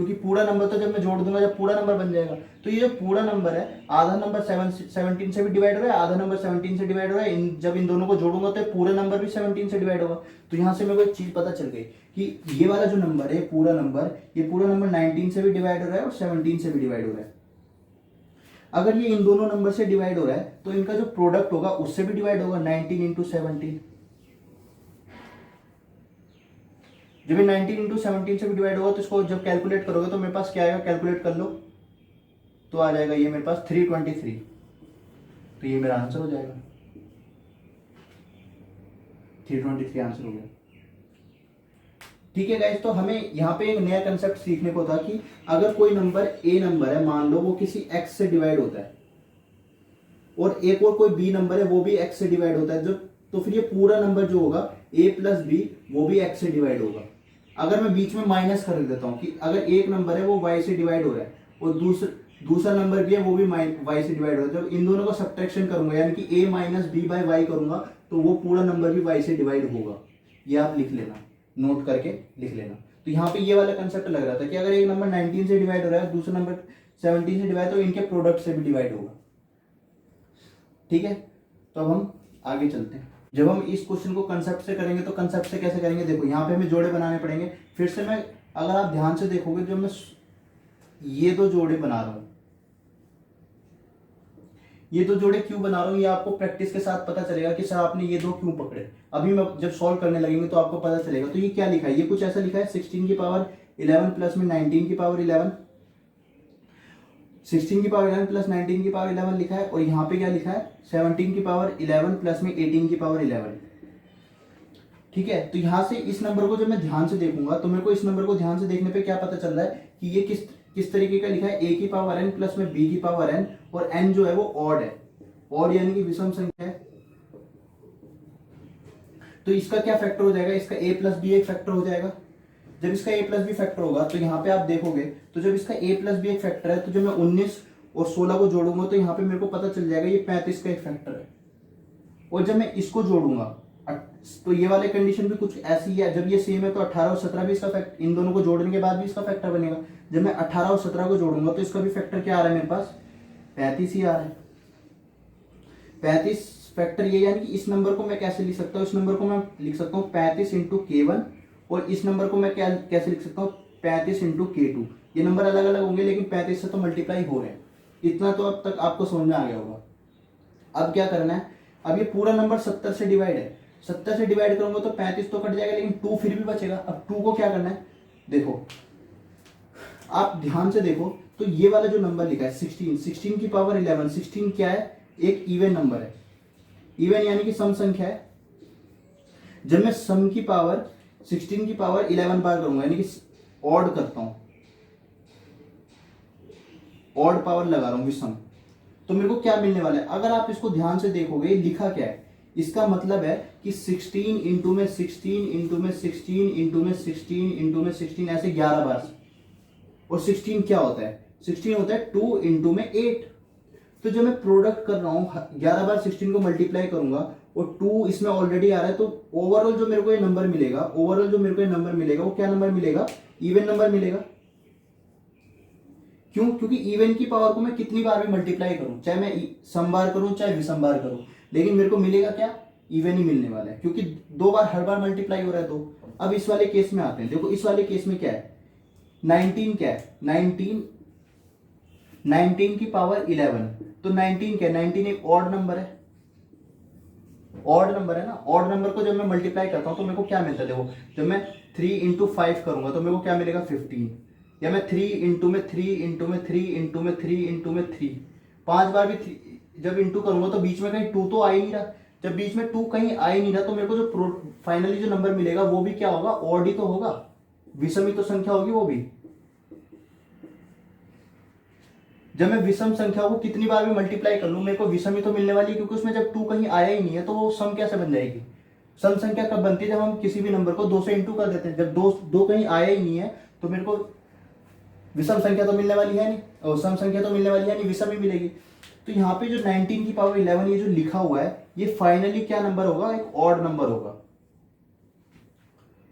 क्योंकि पूरा नंबर तो जब मैं जोड़ दूंगा जब पूरा नंबर बन जाएगा। तो ये जो पूरा नंबर है, आधा नंबर 17 से भी डिवाइड हो रहा है, आधा नंबर 17 से डिवाइड हो रहा है, जब इन दोनों को जोड़ूंगा तो पूरा नंबर भी 17 से डिवाइड होगा। तो यहाँ से मेरे को एक चीज पता चल गई कि ये वाला जो नंबर है पूरा नंबर, ये पूरा नंबर 19 से भी डिवाइड हो रहा है और 17 से भी डिवाइड हो रहा है। अगर ये इन दोनों नंबर से डिवाइड हो रहा है तो इनका जो प्रोडक्ट होगा उससे भी डिवाइड होगा, 19 इंटू 17। जब ये 19 इंटू 17 से भी डिवाइड होगा तो इसको जब कैलकुलेट करोगे तो मेरे पास क्या आएगा, कैलकुलेट कर लो तो आ जाएगा ये मेरे पास 323। तो ये मेरा आंसर हो जाएगा, 323 आंसर हो गया। ठीक है गाइस, तो हमें यहाँ पे एक नया कंसेप्ट सीखने को था कि अगर कोई नंबर ए नंबर है, मान लो वो किसी एक्स से डिवाइड होता है, और एक और कोई बी नंबर है वो भी एक्स से डिवाइड होता है, जो तो फिर ये पूरा नंबर जो होगा ए प्लस बी वो भी एक्स से डिवाइड होगा। अगर मैं बीच में माइनस कर देता हूँ कि अगर एक नंबर है वो वाई से डिवाइड हो रहा है और दूसरा नंबर भी है वो भी वाई से डिवाइड हो रहा है, जब इन दोनों का सब्ट्रैक्शन करूंगा यानी कि ए माइनस बी बाई वाई करूंगा तो वो पूरा नंबर भी वाई से डिवाइड होगा। ये आप लिख लेना, नोट करके लिख लेना। तो यहाँ पे ये वाला कंसेप्ट लग रहा था कि अगर एक नंबर 19 से डिवाइड हो रहा है, दूसरा नंबर 17 से डिवाइड, तो इनके प्रोडक्ट से भी डिवाइड होगा। ठीक है, तो अब हम आगे चलते हैं। जब हम इस क्वेश्चन को कंसेप्ट से करेंगे तो कंसेप्ट से कैसे करेंगे, देखो यहाँ पे हमें जोड़े बनाने पड़ेंगे। फिर से मैं, अगर आप ध्यान से देखोगे, जब मैं ये दो जोड़े बना रहा हूं, ये दो जोड़े क्यों बना रहा हूं, ये आपको प्रैक्टिस के साथ पता चलेगा कि सर आपने ये दो क्यों पकड़े। अभी मैं जब सॉल्व करने लगेंगे तो आपको पता चलेगा। तो ये क्या लिखा है, ये कुछ ऐसा लिखा है 16 की पावर 11 प्लस में 19 की पावर 11, 16 की पावर 11 प्लस 19 की पावर 11 लिखा है। और यहाँ पे क्या लिखा है 17 की पावर 11 प्लस में 18 की पावर 11। ठीक है, तो यहाँ से इस नंबर को जब मैं ध्यान से देखूंगा तो मेरे को इस नंबर को ध्यान से देखने पे क्या पता चल रहा है कि ये किस तरीके का लिखा है, a की पावर n प्लस में b की पावर n, और n जो है वो ऑड है, ऑड यानी कि विषम संख्या है। तो इसका क्या फैक्टर हो जाएगा, इसका a प्लस बी एक फैक्टर हो जाएगा। जब इसका a प्लस बी फैक्टर होगा तो यहाँ पे आप देखोगे तो जब इसका a प्लस बी एक फैक्टर है तो जब मैं 19 और 16 को जोड़ूंगा तो यहाँ पे मेरे को पता चल जाएगा ये 35 का एक फैक्टर है। और जब मैं इसको जोड़ूंगा तो ये वाले कंडीशन भी कुछ ऐसी है, जब ये सेम है तो 18 और 17 भी इसका फैक्टर, इन दोनों को जोड़ने के बाद भी इसका फैक्टर बनेगा। जब मैं 18 और 17 को जोड़ूंगा तो इसका भी फैक्टर क्या आ रहा है मेरे पास, 35 ही आ रहा है। 35 फैक्टर ये, यानी कि इस नंबर को मैं कैसे लिख सकता हूँ, इस नंबर को मैं लिख सकता हूँ 35 इंटू K1, और इस नंबर को मैं कैसे लिख सकता हूँ 35 इंटू K2। ये नंबर अलग अलग होंगे लेकिन 35 से तो मल्टीप्लाई हो रहे हैं। इतना तो अब तक आपको समझ में आ गया होगा। अब क्या करना है, अब ये पूरा नंबर 70 से डिवाइड है, 70 से डिवाइड करूंगा तो 35 तो कट जाएगा लेकिन 2 फिर भी बचेगा। अब 2 को क्या करना है, देखो आप ध्यान से देखो तो ये वाला जो नंबर लिखा है 16 की पावर 11, 16 क्या है, एक इवन नंबर है। इवन यानी कि सम संख्या है। जब मैं सम की पावर 16 की पावर 11 बार करूंगा यानी कि ऑड करता हूं, ऑड पावर लगा रहा हूं विषम, तो मेरे को क्या मिलने वाला है। अगर आप इसको ध्यान से देखोगे लिखा क्या है, इसका मतलब है कि 16 इंटू में 16 इंटू में 16 इंटू में 16 इंटू में 16 ऐसे 11 बार। और 16 क्या होता है, 16 होता है 2 इंटू में 8। तो जब मैं प्रोडक्ट कर रहा हूं 11 बार 16 को मल्टीप्लाई करूंगा और 2 इसमें ऑलरेडी आ रहा है, तो ओवरऑल जो मेरे को ये नंबर मिलेगा, ओवरऑल जो मेरे को ये नंबर मिलेगा वो क्या नंबर मिलेगा, इवन नंबर मिलेगा। क्यों, क्योंकि इवन की पावर को मैं कितनी बार भी मल्टीप्लाई करूं, चाहे मैं सम बार करूं चाहे विषम बार करूं, लेकिन मेरे को मिलेगा क्या, इवन ही मिलने वाला है, क्योंकि 2 बार हर बार मल्टीप्लाई हो रहा है 2। अब इस वाले केस में आते हैं, देखो इस वाले केस में क्या है, 19 क्या है, 19 की पावर 11, तो 19 क्या है, 19 एक ऑड नंबर है, ऑड नंबर है ना। ऑड नंबर को जब मैं मल्टीप्लाई करता हूं तो मेरे को क्या मिलता है, देखो जब मैं 3 इंटू 5 करूंगा तो मेरे को क्या मिलेगा 15, या मैं 3 इंटू में 3 इंटू में 3 इंटू में 3 इंटू में 3, 5 बार भी जब इंटू करूंगा तो बीच में कहीं 2 तो आ ही नहीं रहा। जब बीच में 2 कहीं आ ही नहीं रहा तो मेरे को जो फाइनली जो नंबर मिलेगा वो भी क्या होगा, ऑड ही तो होगा, विषम ही तो संख्या होगी वो भी। जब मैं विषम संख्या को कितनी बार भी मल्टीप्लाई कर लूं मेरे को विषम ही तो मिलने वाली है, क्योंकि उसमें जब 2 कहीं आया ही नहीं है तो वो सम कैसे बन जाएगी। सम संख्या कब बनती है, जब हम किसी भी नंबर को 2 से इंटू कर देते हैं। जब दो कहीं आया ही नहीं है तो मेरे को विषम संख्या तो मिलने वाली है नहीं, और सम संख्या तो मिलने वाली है नहीं, विषम ही मिलेगी। तो यहाँ पे जो 19 की पावर 11 ये जो लिखा हुआ है ये फाइनली क्या नंबर होगा, एक ऑड नंबर होगा।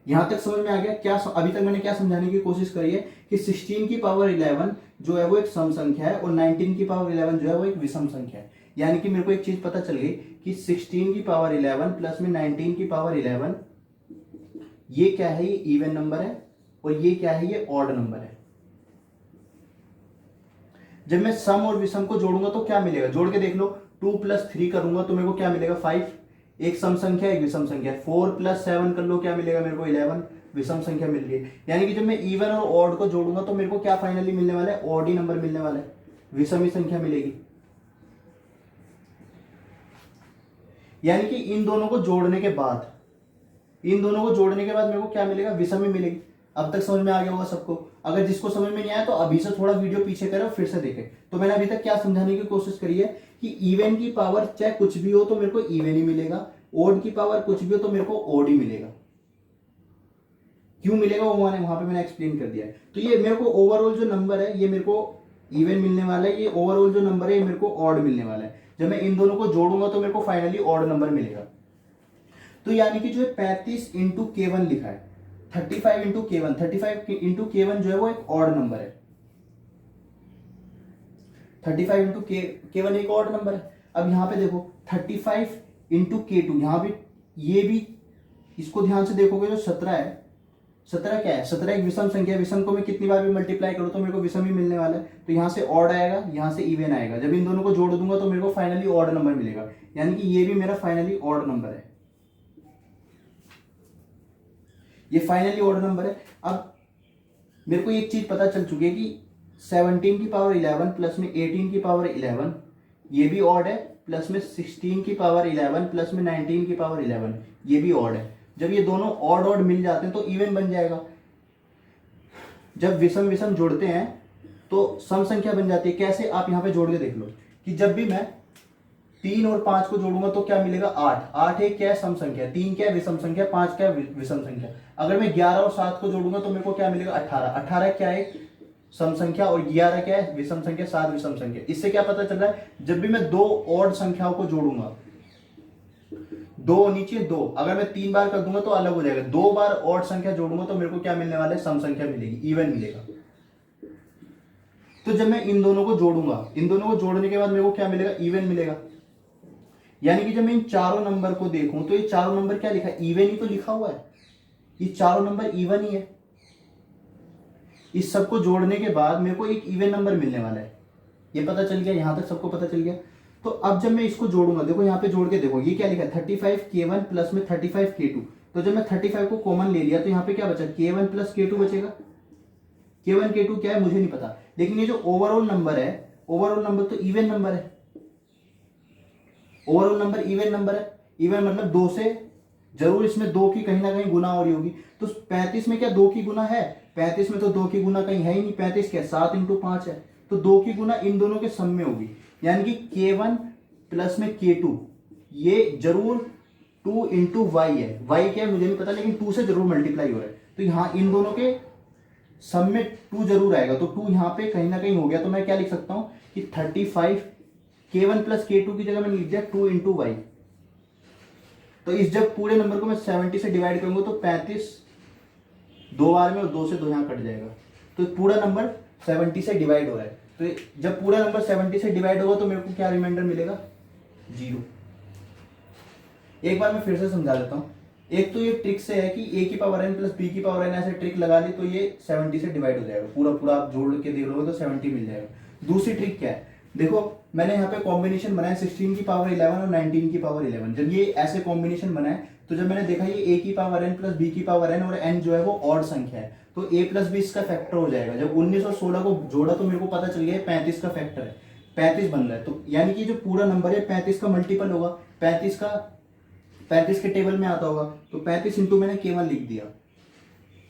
यहां तक समझ में आ गया क्या? अभी तक मैंने क्या समझाने की कोशिश करी है कि 16 की पावर 11 जो है वो एक सम संख्या है और 19 की पावर 11 जो है वो एक विषम संख्या है। यानी कि मेरे को एक चीज पता चल गई कि 16 की पावर 11 प्लस में 19 की पावर 11 ये क्या है? ये इवन नंबर है और ये क्या है? ये ऑड नंबर है। जब मैं सम और विषम को जोड़ूंगा तो क्या मिलेगा? जोड़ के देख लो, 2 + 3 करूंगा तो मेरे को क्या मिलेगा? 5। एक सम संख्या एक विषम संख्या। 4 + 7 कर लो, क्या मिलेगा मेरे को? 11 विषम संख्या मिल रही है। यानी कि जब मैं इवन और ऑड को जोड़ूंगा तो मेरे को क्या फाइनली मिलने वाला है? ऑड ही नंबर मिलने वाला है, विषम ही संख्या मिलेगी। यानी कि इन दोनों को जोड़ने के बाद मेरे को क्या मिलेगा? विषम ही मिलेगी। अब तक समझ में आ गया होगा सबको। अगर जिसको समझ में नहीं आया तो अभी से थोड़ा वीडियो पीछे करें और फिर से देखें। तो मैंने अभी तक क्या समझाने की कोशिश करी है कि इवन की पावर चाहे कुछ भी हो तो मेरे को इवन ही मिलेगा, ओड की पावर कुछ भी हो तो मेरे को ओड ही मिलेगा। क्यों मिलेगा वो वहां पे मैंने एक्सप्लेन कर दिया है। तो ये मेरे को ओवरऑल जो नंबर है ये मेरे को इवन मिलने वाला है, ये ओवरऑल जो नंबर है ये मेरे को ऑड मिलने वाला है। जब मैं इन दोनों को जोड़ूंगा तो मेरे को फाइनली ऑड नंबर मिलेगा। तो यानी कि जो 35 इंटू K1 लिखा है, 35 इंटू K1, 35 इंटू K1 जो है वो एक ऑड नंबर है। 35 इंटू K1 एक ऑड नंबर है। अब यहां पे देखो 35 इंटू K2, यहां भी ये भी इसको ध्यान से देखोगे जो 17 है, 17 क्या है? 17 एक विषम संख्या है। विषम को मैं कितनी बार भी मल्टीप्लाई करूं तो मेरे को विषम ही मिलने वाला है। तो यहां से ऑड आएगा, यहां से इवन आएगा। जब इन दोनों को जोड़ दूंगा तो मेरे को फाइनली ऑड नंबर मिलेगा। यानी कि ये भी मेरा फाइनली ऑड नंबर है, ये फाइनली ऑड नंबर है। अब मेरे को एक चीज पता चल चुकी है कि 17 की पावर 11 प्लस में 18 की पावर 11 ये भी ऑड है, प्लस में 16 की पावर 11 प्लस में 19 की पावर 11 ये भी ऑड है। जब ये दोनों ऑड ऑड मिल जाते हैं तो इवन बन जाएगा। जब विषम विषम जोड़ते हैं तो सम संख्या बन जाती है। कैसे? आप यहां पे जोड़ के देख लो कि जब भी मैं 3 और 5 को जोड़ूंगा तो क्या मिलेगा? 8। 8 एक क्या है? सम संख्या। 3 क्या है? विषम संख्या। 5 क्या है? विषम संख्या। अगर मैं 11 और 7 को जोड़ूंगा तो मेरे को क्या मिलेगा? 18। 18 क्या है? सम संख्या। और 11 क्या है? विषम संख्या। 7 विषम संख्या। इससे क्या पता चल रहा है? जब भी मैं दो ऑड संख्याओं को जोड़ूंगा, 2 नीचे 2, अगर मैं 3 बार कर दूंगा तो अलग हो जाएगा। 2 बार ऑड संख्या जोड़ूंगा तो मेरे को क्या मिलने वाला है? सम संख्या मिलेगी, इवन मिलेगा। तो जब मैं इन दोनों को जोड़ूंगा, इन दोनों को जोड़ने के बाद मेरे को क्या मिलेगा? इवन मिलेगा। यानी कि जब मैं इन चारों नंबर को देखूं तो ये चारों नंबर क्या लिखा है? इवन ही तो लिखा हुआ है। ये चारों नंबर इवन ही है। इस सबको जोड़ने के बाद मेरे को एक इवन नंबर मिलने वाला है। ये पता चल गया? यहां तक सबको पता चल गया। तो अब जब मैं इसको जोड़ूंगा, देखो यहां पे जोड़ के देखो, ये क्या लिखा है? 35 K1 प्लस में 35 K2। तो जब मैं 35 को कॉमन ले लिया तो यहाँ पे क्या बचा? K1 प्लस K2 बचेगा। K1 K2 क्या है मुझे नहीं पता, लेकिन ये जो ओवरऑल नंबर है, ओवरऑल नंबर तो इवन नंबर है। ओवरऑल नंबर इवन नंबर है। इवन मतलब 2 से जरूर इसमें 2 की कहीं ना कहीं गुना हो रही होगी। तो 35 में क्या 2 की गुना है? 35 में तो 2 की गुना कहीं है ही नहीं। 35 क्या? 7 इंटू 5 है। तो 2 की गुना इन दोनों के सम में होगी। यानी कि K1 प्लस में K2 ये जरूर 2 इंटू वाई है। वाई क्या है मुझे नहीं पता, लेकिन 2 से जरूर मल्टीप्लाई हो रहा है। तो यहाँ इन दोनों के सम में 2 जरूर आएगा। तो 2 यहाँ पे कहीं ना कहीं हो गया। तो मैं क्या लिख सकता हूं कि 35 K1 प्लस K2 की जगह मैंने लिख दिया 2 इंटू वाई। तो इस जब पूरे नंबर को मैं 70 से डिवाइड करूंगा तो 35 2 बार में और 2 से 2 यहाँ कट जाएगा। तो पूरा नंबर 70 से डिवाइड हो रहा है। तो जब पूरा नंबर 70 से डिवाइड होगा तो मेरे को क्या रिमाइंडर मिलेगा? 0। एक बार मैं फिर से समझा देता हूं। एक तो ये ट्रिक से है कि a की पावर n प्लस b की पावर n ऐसे ट्रिक लगा ली तो ये 70 से डिवाइड हो जाएगा। पूरा पूरा आप जोड़ के देख लोगे तो 70 मिल जाएगा। दूसरी ट्रिक क्या है? देखो मैंने यहाँ पे कॉम्बिनेशन बनाया 16 की पावर 11 और 19 की पावर 11। जब ये ऐसे कॉम्बिनेशन बनाए तो जब मैंने देखा ये a की पावर n प्लस b की पावर n और n जो है वो ऑड संख्या है तो a प्लस b इसका फैक्टर हो जाएगा। जब 19 और 16 को जोड़ा तो मेरे को पता चल गया 35 का फैक्टर है, 35 बन रहा है। तो यानी कि जो पूरा नंबर है 35 का मल्टीपल होगा, 35 के टेबल में आता होगा। तो 35 इंटू मैंने केवल लिख दिया।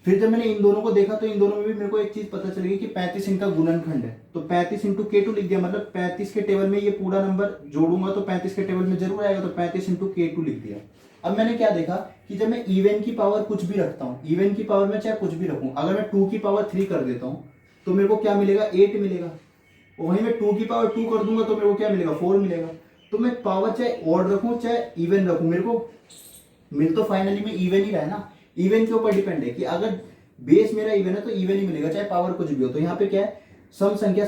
फिर जब मैंने इन दोनों को देखा तो इन दोनों में भी मेरे को एक चीज पता चली कि 35 इनका गुणनखंड है। तो 35 इंटू K2 लिख दिया। मतलब 35 के टेबल में ये पूरा नंबर जोड़ूंगा तो 35 के टेबल में जरूर आएगा। तो 35 इंटू K2 लिख दिया। अब मैंने क्या देखा कि जब मैं इवन की पावर कुछ भी रखता हूँ, इवन की पावर में चाहे कुछ भी रखूं, अगर मैं 2 की पावर 3 कर देता हूं तो मेरे को क्या मिलेगा? 8 मिलेगा। और वहीं मैं 2 की पावर 2 कर दूंगा तो मेरे को क्या मिलेगा? 4 मिलेगा। तो मैं पावर चाहे ऑड रखूं चाहे इवन रखूं, मेरे को मिल तो फाइनली में इवन ही रहा है ना। इवन के ऊपर डिपेंड है कि अगर बेस मेरा इवन है तो इवन ही मिलेगा, चाहे पावर कुछ भी हो। तो यहाँ पे क्या है, सम संख्या,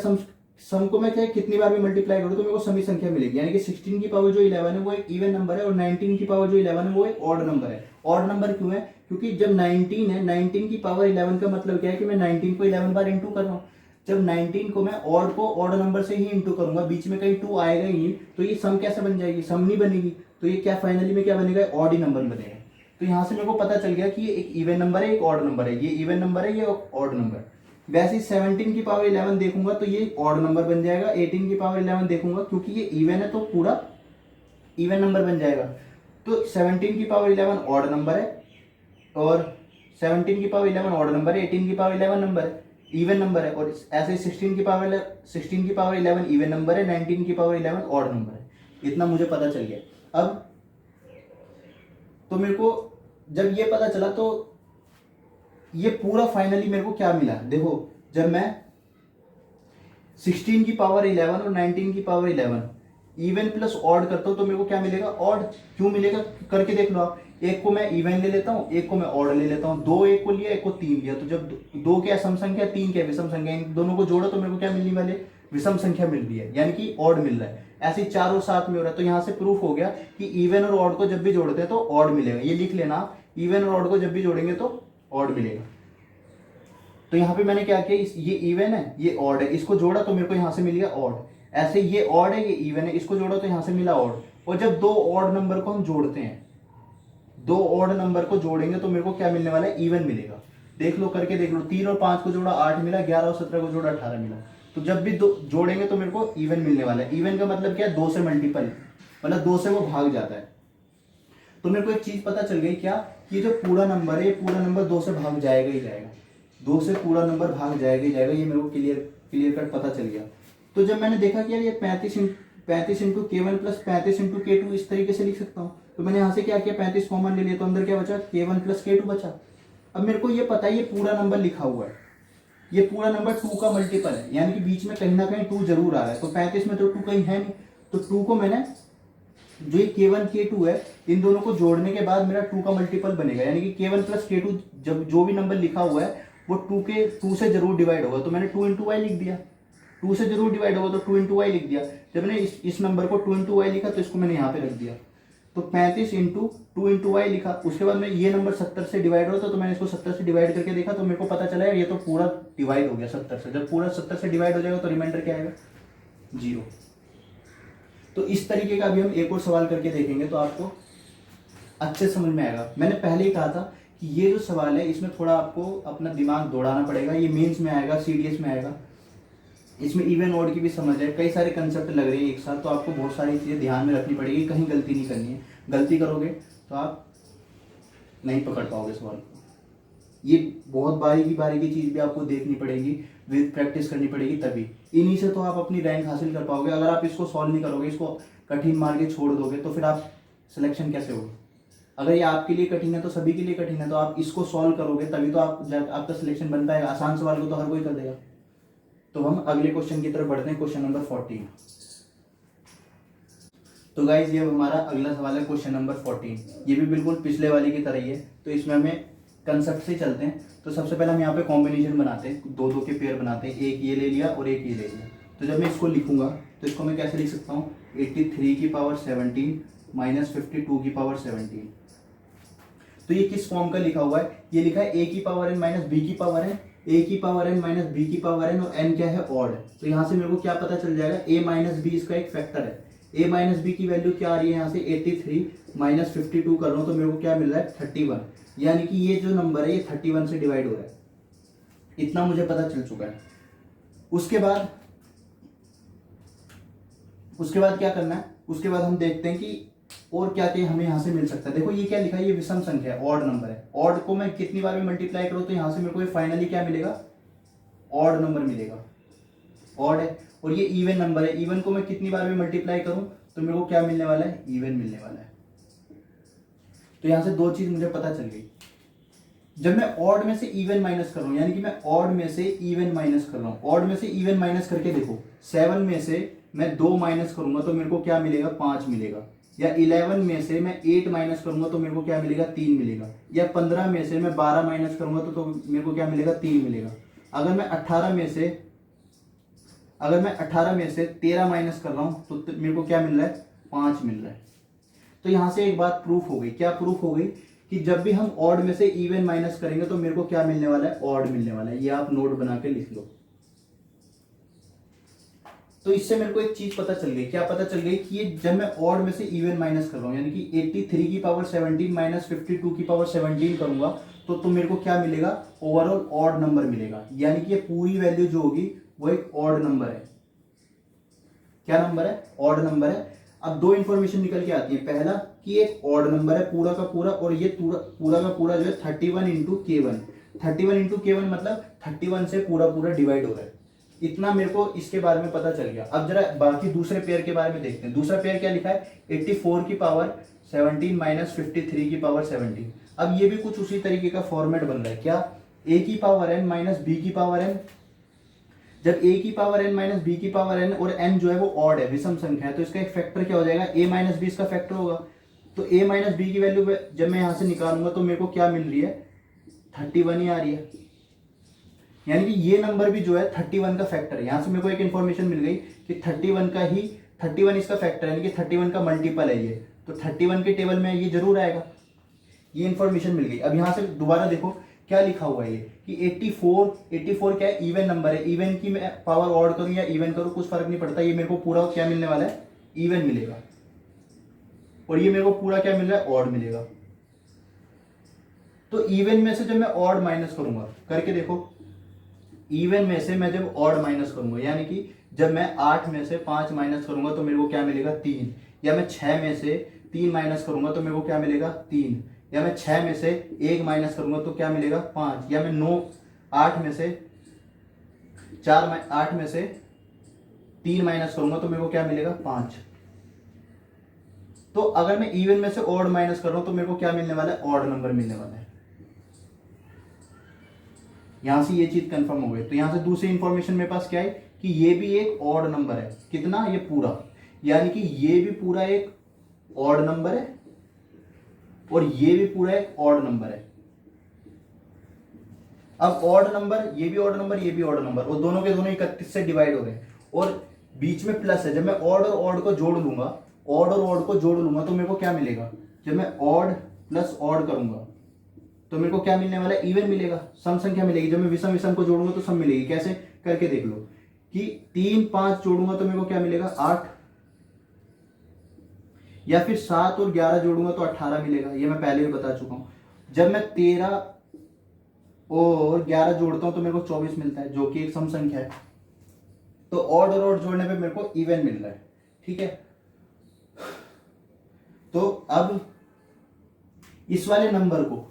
सम को मैं चाहे कितनी बार भी मल्टीप्लाई करूँ तो मेरे को समी संख्या मिलेगी। यानी कि 16 की पावर जो 11 है वो एक इवन नंबर है और 19 की पावर जो 11 है वो एक ऑड नंबर है। ऑड नंबर क्यों है? क्योंकि जब 19 है, 19 की पावर 11 का मतलब क्या है कि मैं 19 को 11 बार इंटू कर रहा हूँ। जब 19 को मैं ऑड को ऑड नंबर से ही इंटू करूंगा, बीच में कहीं 2 आएगा ही नहीं, तो ये सम कैसे बन जाएगी? सम नहीं बनेगी। तो ये क्या फाइनली में क्या बनेगा? ऑड ही नंबर बनेगा। तो यहाँ से मेरे को पता चल गया कि ये एक इवन नंबर है, एक ऑड नंबर है। ये इवन नंबर है, ये ऑड नंबर। वैसे 17 की पावर 11 देखूंगा तो ये ऑड नंबर बन जाएगा। 18 की पावर 11 देखूंगा क्योंकि ये इवन है तो पूरा इवन नंबर बन जाएगा। तो 17 की पावर 11 ऑड नंबर है और 17 की पावर 11 ऑड नंबर है, 18 की पावर 11 नंबर है, इवन नंबर है। और ऐसे 16 की पावर 11 इवन नंबर है, 19 की पावर 11 ऑड नंबर है। इतना मुझे पता चल गया। अब तो मेरे को जब ये पता चला तो ये पूरा फाइनली मेरे को क्या मिला? देखो, जब मैं 16 की पावर 11 और 19 की पावर 11 इवन प्लस ऑड करता हूं तो मेरे को क्या मिलेगा? ऑड। क्यों मिलेगा? करके देख लो आप। एक को मैं इवन ले लेता हूं, एक को मैं ऑड ले लेता हूं। दो एक को लिया, एक को 3 लिया। तो जब दो क्या सम संख्या, 3 क्या विषम संख्या, इन दोनों को जोड़ो तो मेरे को क्या मिलने वाले? विषम संख्या मिल रही है, यानी कि ऑड मिल रहा है। ऐसे चारों साथ में हो रहा है। तो यहां से प्रूफ हो गया कि इवन और ऑड को जब भी जोड़ते हैं तो ऑड मिलेगा। ये लिख लेना, इवन और ऑड को जब भी जोड़ेंगे तो ऑड मिलेगा। तो यहाँ पे मैंने क्या किया, ये इवन है, ये ऑड है, इसको जोड़ा तो मेरे को यहाँ से मिल गया ऑड। ऐसे ये ऑड है, ये इवन है, इसको जोड़ा तो यहाँ से मिला ऑड। और जब दो ऑड नंबर को हम जोड़ते हैं, दो ऑड नंबर को जोड़ेंगे तो मेरे को क्या मिलने वाला है? इवन मिलेगा। देख लो, करके देख लो। 3 और 5 को जोड़ा 8 मिला, 11 और 17 को जोड़ा 18 मिला। तो जब भी दो जोड़ेंगे तो मेरे को इवन मिलने वाला है। इवन का मतलब क्या है? 2 से मल्टीपल, मतलब 2 से वो भाग जाता है। तो मेरे को एक चीज पता चल गई, क्या? कि जो पूरा नंबर है, ये पूरा नंबर 2 से भाग जाएगा ही जाएगा। 2 से पूरा नंबर भाग जाएगा ही जाएगा। ये मेरे को क्लियर कट पता चल गया। तो जब मैंने देखा कि यार ये 35 into K1 plus 35 into K2 इस तरीके से लिख सकता हूँ, तो मैंने यहाँ से क्या किया? 35 कॉमन ले लिया, तो अंदर क्या बचा? K1 प्लस K2 बचा। अब मेरे को ये पता है ये पूरा नंबर लिखा हुआ है, ये पूरा नंबर 2 का मल्टीपल है, यानी कि बीच में कहीं ना कहीं 2 जरूर आ रहा है। तो 35 में तो 2 कहीं है नहीं, तो 2 को मैंने, जो ये K1 K2 है, इन दोनों को जोड़ने के बाद मेरा 2 का मल्टीपल बनेगा। यानी कि K1 प्लस K2 जब जो भी नंबर लिखा हुआ है वो 2 से जरूर डिवाइड होगा। तो मैंने 2 इंटू वाई लिख दिया। 2 से जरूर डिवाइड होगा तो 2 इंटू वाई लिख दिया। जब मैंने इस नंबर को 2 इंटू वाई लिखा तो इसको मैंने यहाँ पे रख दिया। तो 35 इंटू 2 इंटू वाई लिखा। उसके बाद में ये नंबर 70 से डिवाइड होता तो मैंने इसको 70 से डिवाइड करके देखा तो मेरे को पता चला ये तो पूरा डिवाइड हो गया 70 से। जब पूरा 70 से डिवाइड हो जाएगा तो रिमाइंडर क्या आएगा? 0। तो इस तरीके का अभी हम एक और सवाल करके देखेंगे तो आपको अच्छे समझ में आएगा। मैंने पहले ही कहा था कि ये जो सवाल है इसमें थोड़ा आपको अपना दिमाग दौड़ाना पड़ेगा। ये मेंस में आएगा, सीडीएस में आएगा। इसमें इवन ऑड की भी समझ है, कई सारे कंसेप्ट लग रहे हैं एक साथ, तो आपको बहुत सारी चीजें ध्यान में रखनी पड़ेगी, कहीं गलती नहीं करनी है। गलती करोगे तो आप नहीं पकड़ पाओगे सवाल को। ये बहुत बारीकी चीज भी आपको देखनी पड़ेगी, विद प्रैक्टिस करनी पड़ेगी, तभी इन्हीं से तो आप अपनी रैंक हासिल कर पाओगे। अगर आप इसको सॉल्व नहीं करोगे, इसको कठिन मार के छोड़ दोगे तो फिर आप सिलेक्शन कैसे होगा? अगर ये आपके लिए कठिन है तो सभी के लिए कठिन है, तो आप इसको सॉल्व करोगे तभी तो आपका सिलेक्शन बन पाएगा। आसान सवाल को तो हर कोई कर देगा। तो हम अगले क्वेश्चन की तरफ बढ़ते हैं, क्वेश्चन नंबर 14। तो गाइज ये हमारा अगला सवाल है, क्वेश्चन नंबर 14। ये भी बिल्कुल पिछले वाले की तरह ही है, तो इसमें हमें कंसेप्ट से चलते हैं। तो सबसे पहले हम यहाँ पे कॉम्बिनेशन बनाते हैं, 2-2 के पेयर बनाते हैं। एक ये ले लिया और एक ये ले लिया। तो जब मैं इसको लिखूंगा तो इसको मैं कैसे लिख सकता हूँ? 83 की पावर 17 माइनस 52 की पावर 17। तो ये किस फॉर्म का लिखा हुआ है? ये लिखा है a की पावर n माइनस b की पावर n, a की पावर n माइनस b की पावर n, और n क्या है? ऑड। तो यहाँ से मेरे को क्या पता चल जाएगा? a माइनस b इसका एक फैक्टर है। a माइनस बी की वैल्यू क्या आ रही है? यहाँ से 83 माइनस 52 कर रहा हूँ तो मेरे को क्या मिल रहा है? 31। यानी कि ये जो नंबर है ये 31 से डिवाइड हो रहा है। इतना मुझे पता चल चुका है। उसके बाद क्या करना है? उसके बाद हम देखते हैं कि और क्या क्या हमें यहाँ से मिल सकता है। देखो ये क्या लिखा है? ये विषम संख्या है, ऑड नंबर है। ऑड को मैं कितनी बार भी मल्टीप्लाई करूँ तो यहाँ से मेरे को फाइनली क्या मिलेगा? ऑड नंबर मिलेगा। ऑड है। और ये इवन नंबर है, इवन को मैं कितनी बार भी मल्टीप्लाई करूं तो मेरे को क्या मिलने वाला है? इवन मिलने वाला है। तो यहां से 2 चीज मुझे पता चल गई। जब मैं ऑड में से इवन माइनस कर रहा हूं, यानी कि मैं ऑड में से इवन माइनस कर रहा हूं, ऑड में से इवन माइनस करके देखो, 7 में से मैं 2 माइनस करूंगा तो मेरे को क्या मिलेगा? 5 मिलेगा। या 11 में से मैं 8 माइनस करूंगा तो मेरे को क्या मिलेगा, 3 मिलेगा। या 15 में से मैं 12 माइनस करूंगा तो मेरे को क्या मिलेगा, 3 मिलेगा। अगर मैं 18 में से 13 माइनस कर रहा हूं तो मेरे को क्या मिल रहा है, 5 मिल रहा है। तो यहां से एक बात प्रूफ हो गई। क्या प्रूफ हो गई, कि जब भी हम ऑड में से इवन माइनस करेंगे तो मेरे को क्या मिलने वाला है, ऑड मिलने वाला है। ये आप नोट बना के लिख लो। तो इससे मेरे को एक चीज पता चल गई। क्या पता चल गई, कि ये जब मैं ऑड में से इवन माइनस कर रहा हूं, यानी कि 83 की पावर 17 माइनस 52 की पावर 17 करूंगा तो मेरे को क्या मिलेगा, ओवरऑल ऑड नंबर मिलेगा। यानी कि ये पूरी वैल्यू जो होगी वो एक ऑड नंबर है। क्या नंबर है, ऑड नंबर है। अब दो इंफॉर्मेशन निकल के आती है। पहला कि एक ऑड नंबर है पूरा का पूरा, और ये पूरा का पूरा जो है 31 इंटू K1। 31 इंटू K1 मतलब 31 से पूरा डिवाइड हो रहा है। इतना मेरे को इसके बारे में पता चल गया। अब जरा बाकी दूसरे पेयर के बारे में देखते हैं। दूसरा पेयर क्या लिखा है, 84 की पावर 17 माइनस 53 की पावर 17। अब ये भी कुछ उसी तरीके का फॉर्मेट बन रहा है। क्या, a की पावर n माइनस b की पावर n। जब a की पावर n माइनस b की पावर n और n जो है वो ऑड है, विषम संख्या है, तो इसका एक फैक्टर क्या हो जाएगा, a माइनस b इसका फैक्टर होगा। तो a माइनस b की वैल्यू जब मैं यहां से निकालूंगा तो मेरे को क्या मिल रही है, 31 ही आ रही है। यानी कि ये नंबर भी जो है 31 का फैक्टर है। यहां से मेरे को एक इंफॉर्मेशन मिल गई कि 31 इसका फैक्टर है, यानी कि 31 का मल्टीपल है ये। तो 31 के टेबल में ये जरूर आएगा। ये इंफॉर्मेशन मिल गई। अब यहां से दोबारा देखो क्या लिखा हुआ है, ये कि 84 क्या है, इवन नंबर है। इवन की मैं पावर ऑड करूं या इवन करूं कुछ फर्क नहीं पड़ता, ये मेरे को पूरा क्या मिलने वाला है, इवन मिलेगा। और ये मेरे को पूरा क्या मिल रहा है, ऑड मिलेगा। तो इवन में से जब मैं ऑड माइनस करूंगा, करके देखो, इवन में से मैं जब ऑड माइनस करूंगा, यानी कि जब मैं 8 में से 5 माइनस करूंगा तो मेरे को क्या मिलेगा, 3। या मैं 6 में से 3 माइनस करूंगा तो मेरे को क्या मिलेगा, 3। या मैं 6 में से 1 माइनस करूंगा तो क्या मिलेगा, 5। या मैं 8 में से 3 माइनस करूंगा तो मेरे को क्या मिलेगा, 5। तो अगर मैं इवन में से ऑड माइनस कर रहा हूं तो मेरे को क्या मिलने वाला है, ऑड नंबर मिलने वाला है। यहां से ये चीज कंफर्म हो गई। तो यहां से दूसरी इंफॉर्मेशन मेरे पास क्या है, कि ये भी एक ऑड नंबर है। कितना, ये पूरा, यानी कि ये भी पूरा एक ऑड नंबर है और ये भी पूरा एक ऑड नंबर है। अब ऑड नंबर, ये भी ऑड नंबर, ये भी ऑड नंबर, और दोनों के दोनों 31 से डिवाइड हो गए और बीच में प्लस है। जब मैं ऑड और ऑड को जोड़ लूंगा, तो मेरे को क्या मिलेगा, जब मैं ऑड प्लस ऑड करूंगा तो मेरे को क्या मिलने वाला है, इवन मिलेगा, सम संख्या मिलेगी। जब मैं विषम विषम को जोड़ूंगा तो सम मिलेगी। कैसे, करके देख लो, कि 3 5 जोड़ूंगा तो मेरे को क्या मिलेगा, 8। या फिर 7 और 11 जोड़ूंगा तो 18 मिलेगा। ये मैं पहले भी बता चुका हूं। जब मैं 13 और 11 जोड़ता हूं तो मेरे को 24 मिलता है, जो कि एक सम संख्या है। तो ऑड और ऑड जोड़ने पे मेरे को इवन मिल रहा है। ठीक है, तो अब इस वाले नंबर को,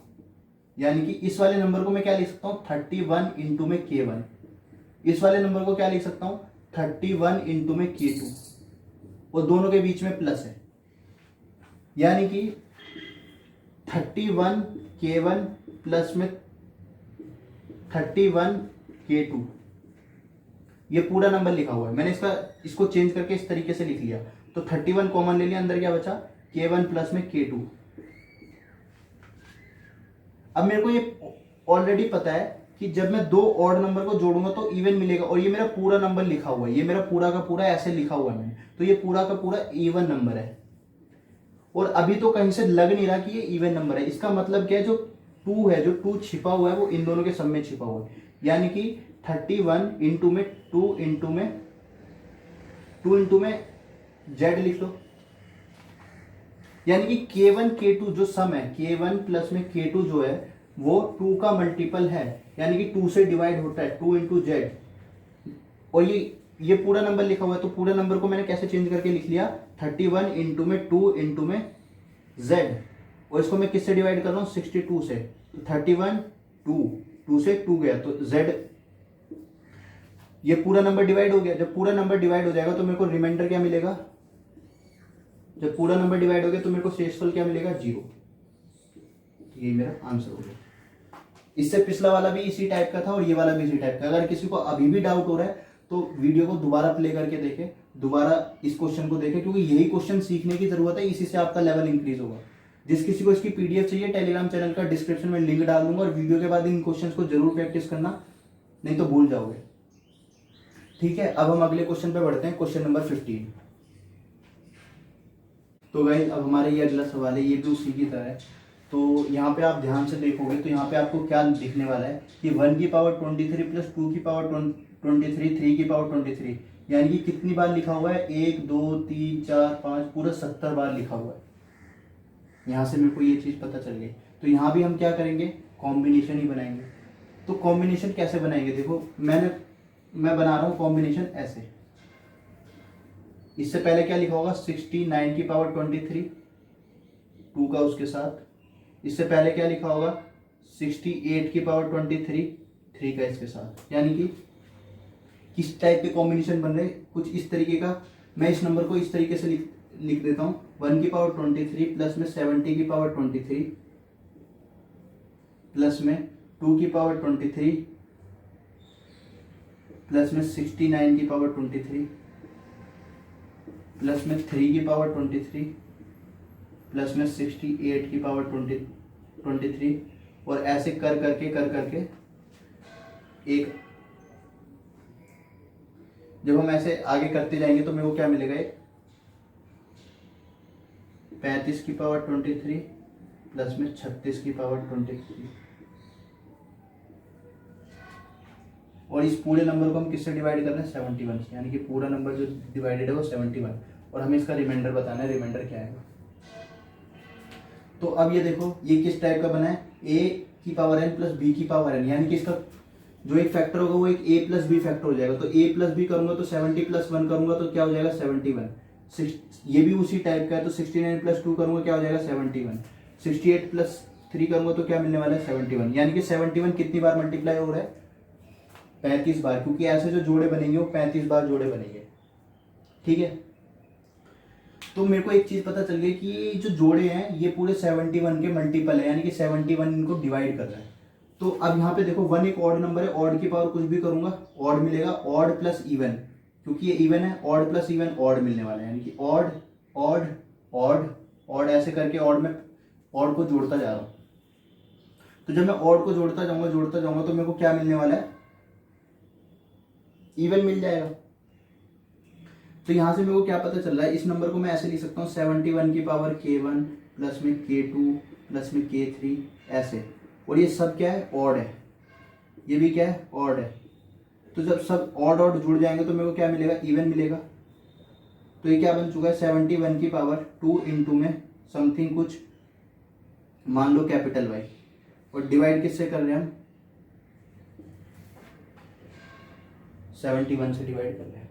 यानी कि इस वाले नंबर को मैं क्या लिख सकता हूं, 31 इंटू में K1। इस वाले नंबर को क्या लिख सकता हूं, 31 इंटू में K2, और दोनों के बीच में प्लस है, यानी कि 31 K1 प्लस में 31 K2। ये पूरा नंबर लिखा हुआ है। मैंने इसको चेंज करके इस तरीके से लिख लिया। तो 31 कॉमन ले लिया, अंदर क्या बचा, K1 प्लस में K2। अब मेरे को ये ऑलरेडी पता है कि जब मैं दो ऑड नंबर को जोड़ूंगा तो इवन मिलेगा, और ये मेरा पूरा नंबर लिखा हुआ है, ये मेरा पूरा का पूरा ऐसे लिखा हुआ है मैंने, तो ये पूरा का पूरा इवन नंबर है। और अभी तो कहीं से लग नहीं रहा कि ये इवन नंबर है। इसका मतलब क्या है, जो 2 है, जो 2 छिपा हुआ है वो इन दोनों के सम में छिपा हुआ है। यानी कि 31 इंटू में 2 इंटू में Z लिख लो। यानी कि K1 K2 जो सम है, K1 प्लस में K2 जो है वो 2 का मल्टीपल है, यानी कि 2 से डिवाइड होता है, 2 इंटू जेड। और ये पूरा नंबर लिखा हुआ है, तो पूरा नंबर को मैंने कैसे चेंज करके लिख लिया, 31 इंटू में 2 इंटू में Z, और इसको मैं किससे डिवाइड कर रहा हूँ, 62 से। तो 31 2 से 2 गया तो Z, ये पूरा नंबर डिवाइड हो गया। जब पूरा नंबर डिवाइड हो जाएगा तो मेरे को रिमाइंडर क्या मिलेगा, जब पूरा नंबर डिवाइड हो गया तो मेरे को शेषफल क्या मिलेगा, 0। ये मेरा आंसर हो गया। इससे पिछला वाला भी इसी टाइप का था और ये वाला भी इसी टाइप का। अगर किसी को अभी भी डाउट हो रहा है तो वीडियो को दोबारा प्ले करके देखे, दोबारा इस क्वेश्चन को देखें, क्योंकि यही क्वेश्चन सीखने की जरूरत है, इसी से आपका लेवल इंक्रीज होगा। जिस किसी को इसकी पीडीएफ चाहिए, टेलीग्राम चैनल का डिस्क्रिप्शन में लिंक डाल दूंगा, और वीडियो के बाद इन क्वेश्चंस को जरूर प्रैक्टिस करना, नहीं तो भूल जाओगे। ठीक है, अब हम अगले क्वेश्चन पे बढ़ते हैं, क्वेश्चन नंबर 15। तो गाइस अब हमारा ये अगला सवाल है, ये भी उसी की तरह है। तो यहाँ पे आप ध्यान से देखोगे तो यहाँ पे आपको क्या दिखने वाला है कि 1 की पावर 23 प्लस 2 की पावर 23, 3 की पावर 23, यानी कि कितनी बार लिखा हुआ है, 1 2 3 4 5 पूरा 70 बार लिखा हुआ है। यहाँ से मेरे को ये चीज़ पता चल गई। तो यहाँ भी हम क्या करेंगे, कॉम्बिनेशन ही बनाएंगे। तो कॉम्बिनेशन कैसे बनाएंगे, देखो मैं बना रहा हूँ कॉम्बिनेशन ऐसे। इससे पहले क्या लिखा होगा, 69 की पावर 23, 2 का उसके साथ। इससे पहले क्या लिखा होगा, 68 की पावर 23, 3 का इसके साथ। यानी कि किस टाइप के कॉम्बिनेशन बन रहे, कुछ इस तरीके का। मैं इस नंबर को इस तरीके से लिख देता हूँ, 1 की पावर 23 प्लस में 70 की पावर 23 प्लस में 2 की पावर 23 प्लस में 69 की पावर 23 प्लस में 3 की पावर 23 प्लस में 68 की पावर 23, और ऐसे कर करके एक, जब हम ऐसे आगे करते जाएंगे तो मेरे को क्या मिलेगा, 35 की पावर 23 प्लस में 36 की पावर 23, और इस पूरे नंबर को हम किससे डिवाइड कर रहे हैं, 71 से। यानी कि पूरा नंबर जो डिवाइडेड है वो 71, और हमें इसका रिमाइंडर बताना है, रिमाइंडर क्या आएगा। तो अब ये देखो, ये किस टाइप का बना है, a की पावर n प्लस b की पावर n, यानी कि इसका जो एक फैक्टर होगा वो एक a प्लस बी फैक्टर हो जाएगा। तो a प्लस बी करूंगा तो 70 प्लस 1 करूंगा तो क्या हो जाएगा, 71। ये भी उसी टाइप का है, तो 69 प्लस 2 करूंगा क्या हो जाएगा, 71। 68 प्लस 3 करूंगा तो क्या मिलने वाला है, 71। यानी कि 71 कितनी बार मल्टीप्लाई हो रहा है, 35 बार, क्योंकि ऐसे जो जोड़े बनेंगे वो 35 बार जोड़े बनेंगे। ठीक है, तो मेरे को एक चीज पता चल गई कि जो जोड़े हैं ये पूरे 71 के मल्टीपल है, यानी कि 71 इनको डिवाइड कर रहा है। तो अब यहाँ पे देखो 1 एक ऑड नंबर है, ऑड की पावर कुछ भी करूंगा ऑड मिलेगा, ऑड प्लस इवन, क्योंकि ये इवन है, ऑड प्लस इवन ऑड मिलने वाला है। यानी कि ऑड ऑड ऑड ऑड, ऐसे करके ऑड में ऑड को जोड़ता जा रहा हूं। तो जब मैं ऑड को जोड़ता जाऊंगा तो मेरे को क्या मिलने वाला है, इवन मिल जाएगा। तो यहां से मेरे को क्या पता चल रहा है, इस नंबर को मैं ऐसे लिख सकता हूँ, 71 की पावर k1 प्लस में k2 प्लस में k3 ऐसे, और ये सब क्या है, ऑड है, ये भी क्या है, ऑड है। तो जब सब ऑड ऑड जुड़ जाएंगे तो मेरे को क्या मिलेगा, इवन मिलेगा। तो ये क्या बन चुका है, 71 की पावर 2 इंटू में समथिंग कुछ मान लो कैपिटल वाई, और डिवाइड किससे कर रहे हैं हम, 71 से डिवाइड कर रहे हैं।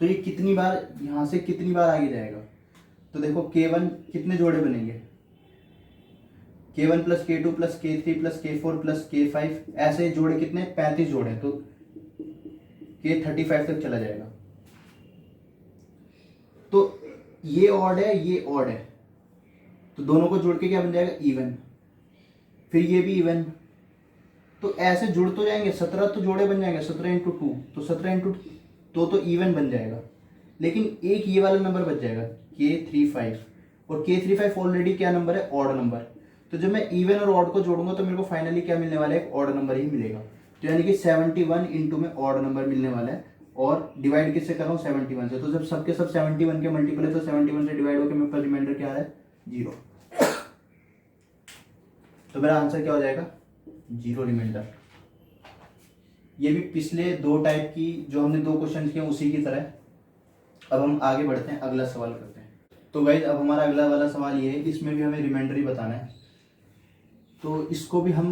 तो ये कितनी बार, यहां से कितनी बार आगे जाएगा, तो देखो k1 कितने जोड़े बनेंगे, k1 plus k2 plus k3 plus k4 plus k5, ऐसे जोड़े कितने, 35 जोड़े, तो k35 तक चला जाएगा। तो ये ऑड है, ये ऑड है, तो दोनों को जोड़ के क्या बन जाएगा, इवन। फिर ये भी इवन, तो ऐसे जुड़ तो जाएंगे, 17 तो जोड़े बन जाएंगे, 17 इंटू 2, तो 17 इंटू तो इवन बन जाएगा। लेकिन एक ये वाला नंबर बच जाएगा k35, और k35 ऑलरेडी क्या नंबर है, ऑड नंबर। तो जब मैं इवन और ऑड को जोड़ूंगा तो मेरे को फाइनली क्या मिलने वाला है, एक ऑड नंबर ही मिलेगा। तो यानी कि 71 इंटू में ऑड नंबर मिलने वाला है, और डिवाइड किससे कर रहा हूँ, 71 से। तो जब सबके सब 71 के मल्टीपल है तो 71 से डिवाइड होकर मेरे पास रिमाइंडर क्या आ रहा है, 0। तो मेरा आंसर क्या हो जाएगा, 0 रिमाइंडर। ये भी पिछले दो टाइप की जो हमने दो क्वेश्चन किए उसी की तरह। अब हम आगे बढ़ते हैं, अगला सवाल करते हैं। तो गाइस अब हमारा अगला वाला सवाल ये है, इसमें भी हमें रिमाइंडर ही बताना है। तो इसको भी हम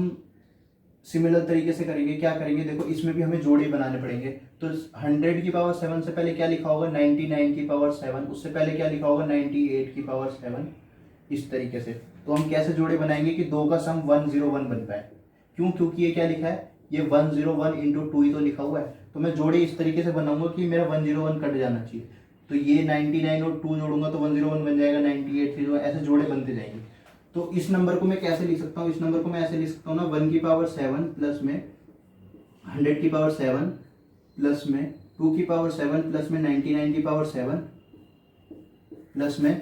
सिमिलर तरीके से करेंगे। क्या करेंगे, देखो इसमें भी हमें जोड़े बनाने पड़ेंगे। तो 100 की पावर 7 से पहले क्या लिखा होगा, 99 की पावर 7, उससे पहले क्या लिखा होगा, 98 की पावर 7, इस तरीके से। तो हम कैसे जोड़े बनाएंगे कि दो का सम 101 बनता है। क्यों, क्योंकि ये क्या लिखा है, ये 101 इंटू 2 ही तो लिखा हुआ है। तो मैं जोड़े इस तरीके से बनाऊंगा कि मेरा 101 कट जाना चाहिए। तो ये 99 और 2 जोड़ूंगा तो 101 बन जाएगा, 98 फिर ऐसे जोड़े बनते जाएंगे। तो इस नंबर को मैं कैसे लिख सकता हूँ, इस नंबर को मैं ऐसे लिख सकता हूँ ना, 1 की पावर 7 प्लस में 100 की पावर 7 प्लस में 2 की पावर 7 प्लस में 99 की पावर 7 प्लस में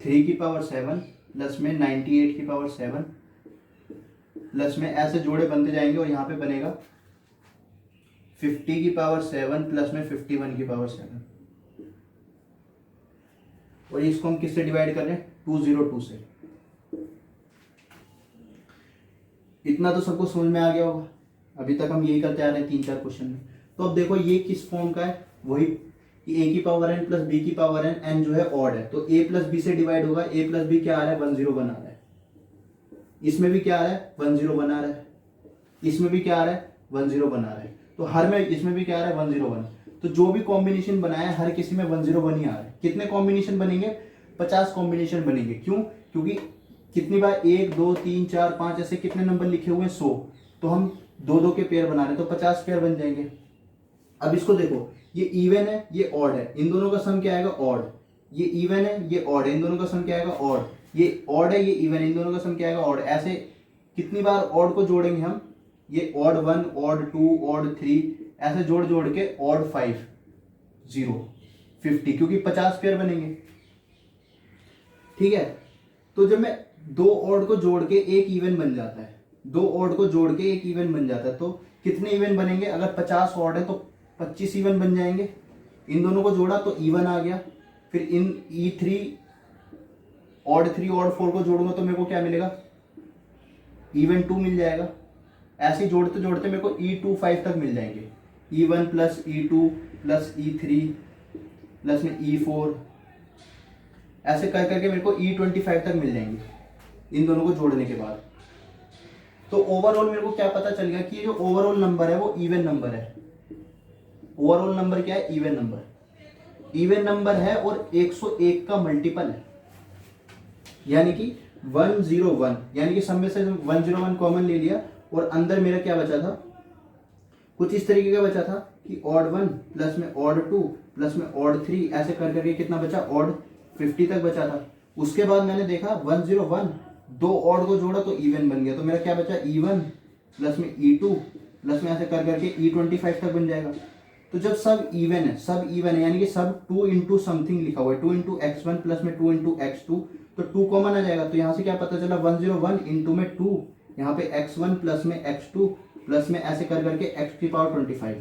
3 की पावर 7 प्लस में 98 की पावर 7 प्लस में ऐसे जोड़े बनते जाएंगे और यहाँ पे बनेगा 50 की पावर 7 प्लस में 51 की पावर 7। और इसको हम किससे डिवाइड कर रहे हैं? 202 से। इतना तो सबको समझ में आ गया होगा। अभी तक हम यही करते आ रहे हैं 3-4 क्वेश्चन में। तो अब देखो ये किस फॉर्म का है, वही a की पावर n प्लस b की पावर n जो है ऑड है, तो a प्लस बी से डिवाइड होगा। a प्लस बी क्या आ रहा है? 101 आ रहा है। इसमें भी क्या आ रहा है? 101 आ रहा है। इसमें भी क्या आ रहा है? 101 आ रहा है। तो हर में इसमें भी क्या आ रहा है? 101। तो जो भी कॉम्बिनेशन बनाया है हर किसी में 101 ही आ रहा है। कितने कॉम्बिनेशन बनेंगे? 50 कॉम्बिनेशन बनेंगे। क्यों? क्योंकि कितनी बार 1 2 3 4 5 ऐसे कितने नंबर लिखे हुए हैं? 100। तो हम 2-2 के पेयर बना रहे हैं तो 50 पेयर बन जाएंगे। अब इसको देखो, ये इवन है, ये ऑड है, इन दोनों का सम क्या आएगा? ऑड। ये इवन है, ये ऑड है, इन दोनों का सम क्या आएगा? ऑड। ये ऑड है, ये इवन है, इन दोनों का सम क्या आएगा? ऑड। ऐसे कितनी बार ऑड को जोड़ेंगे हम? ये ऑड 1, ऑड 2, ऑड 3, ऐसे जोड़ जोड़ के ऑड 5 0 50, क्योंकि 50 पेयर बनेंगे। ठीक है। तो जब मैं 2 ऑड को जोड़ के एक इवन बन जाता है, 2 ऑड को जोड़ के एक इवन बन जाता है, तो कितने इवन बनेंगे? अगर 50 ऑड है तो 25 इवन बन जाएंगे। इन दोनों को जोड़ा तो इवन आ गया। फिर इन E3 ऑड 3 ऑड 4 को जोड़ूंगा तो मेरे को क्या मिलेगा? इवन 2 मिल जाएगा। ऐसे जोड़ते जोड़ते मेरे को E25 तक मिल जाएंगे। E1 plus E2 plus E3 plus में E4, ऐसे कर करके मेरे को E25 तक मिल जाएंगे इन दोनों को जोड़ने के बाद। तो ओवरऑल मेरे को क्या पता चल गया कि ये जो ओवरऑल नंबर है वो इवन नंबर है। ओवरऑल नंबर क्या है? Even number. इवन नंबर है और 101 का मल्टीपल है, यानी कि 101, यानी कि सब में से 101 कॉमन ले लिया और अंदर मेरा क्या बचा था? कुछ इस तरीके का बचा था कि ऑड 1 प्लस में ऑड 2 प्लस में ऑड 3, ऐसे कर करके कितना बचा? ऑड 50 तक बचा था। उसके बाद मैंने देखा 101, 2 ऑड को जोड़ा तो इवन बन गया, तो मेरा क्या बचा? E1 प्लस में E2 प्लस में ऐसे कर करके E25 तक बन जाएगा। तो जब सब इवन है, सब इवन है, यानी कि सब 2 इंटू समथिंग लिखा हुआ है, 2 इंटू x1 प्लस में 2 इंटू x2, तो 2 कॉमन आ जाएगा। तो यहाँ से क्या पता चला? 101 इंटू में 2, यहाँ पे x1 प्लस में x2 प्लस में ऐसे कर करके x की पावर 25।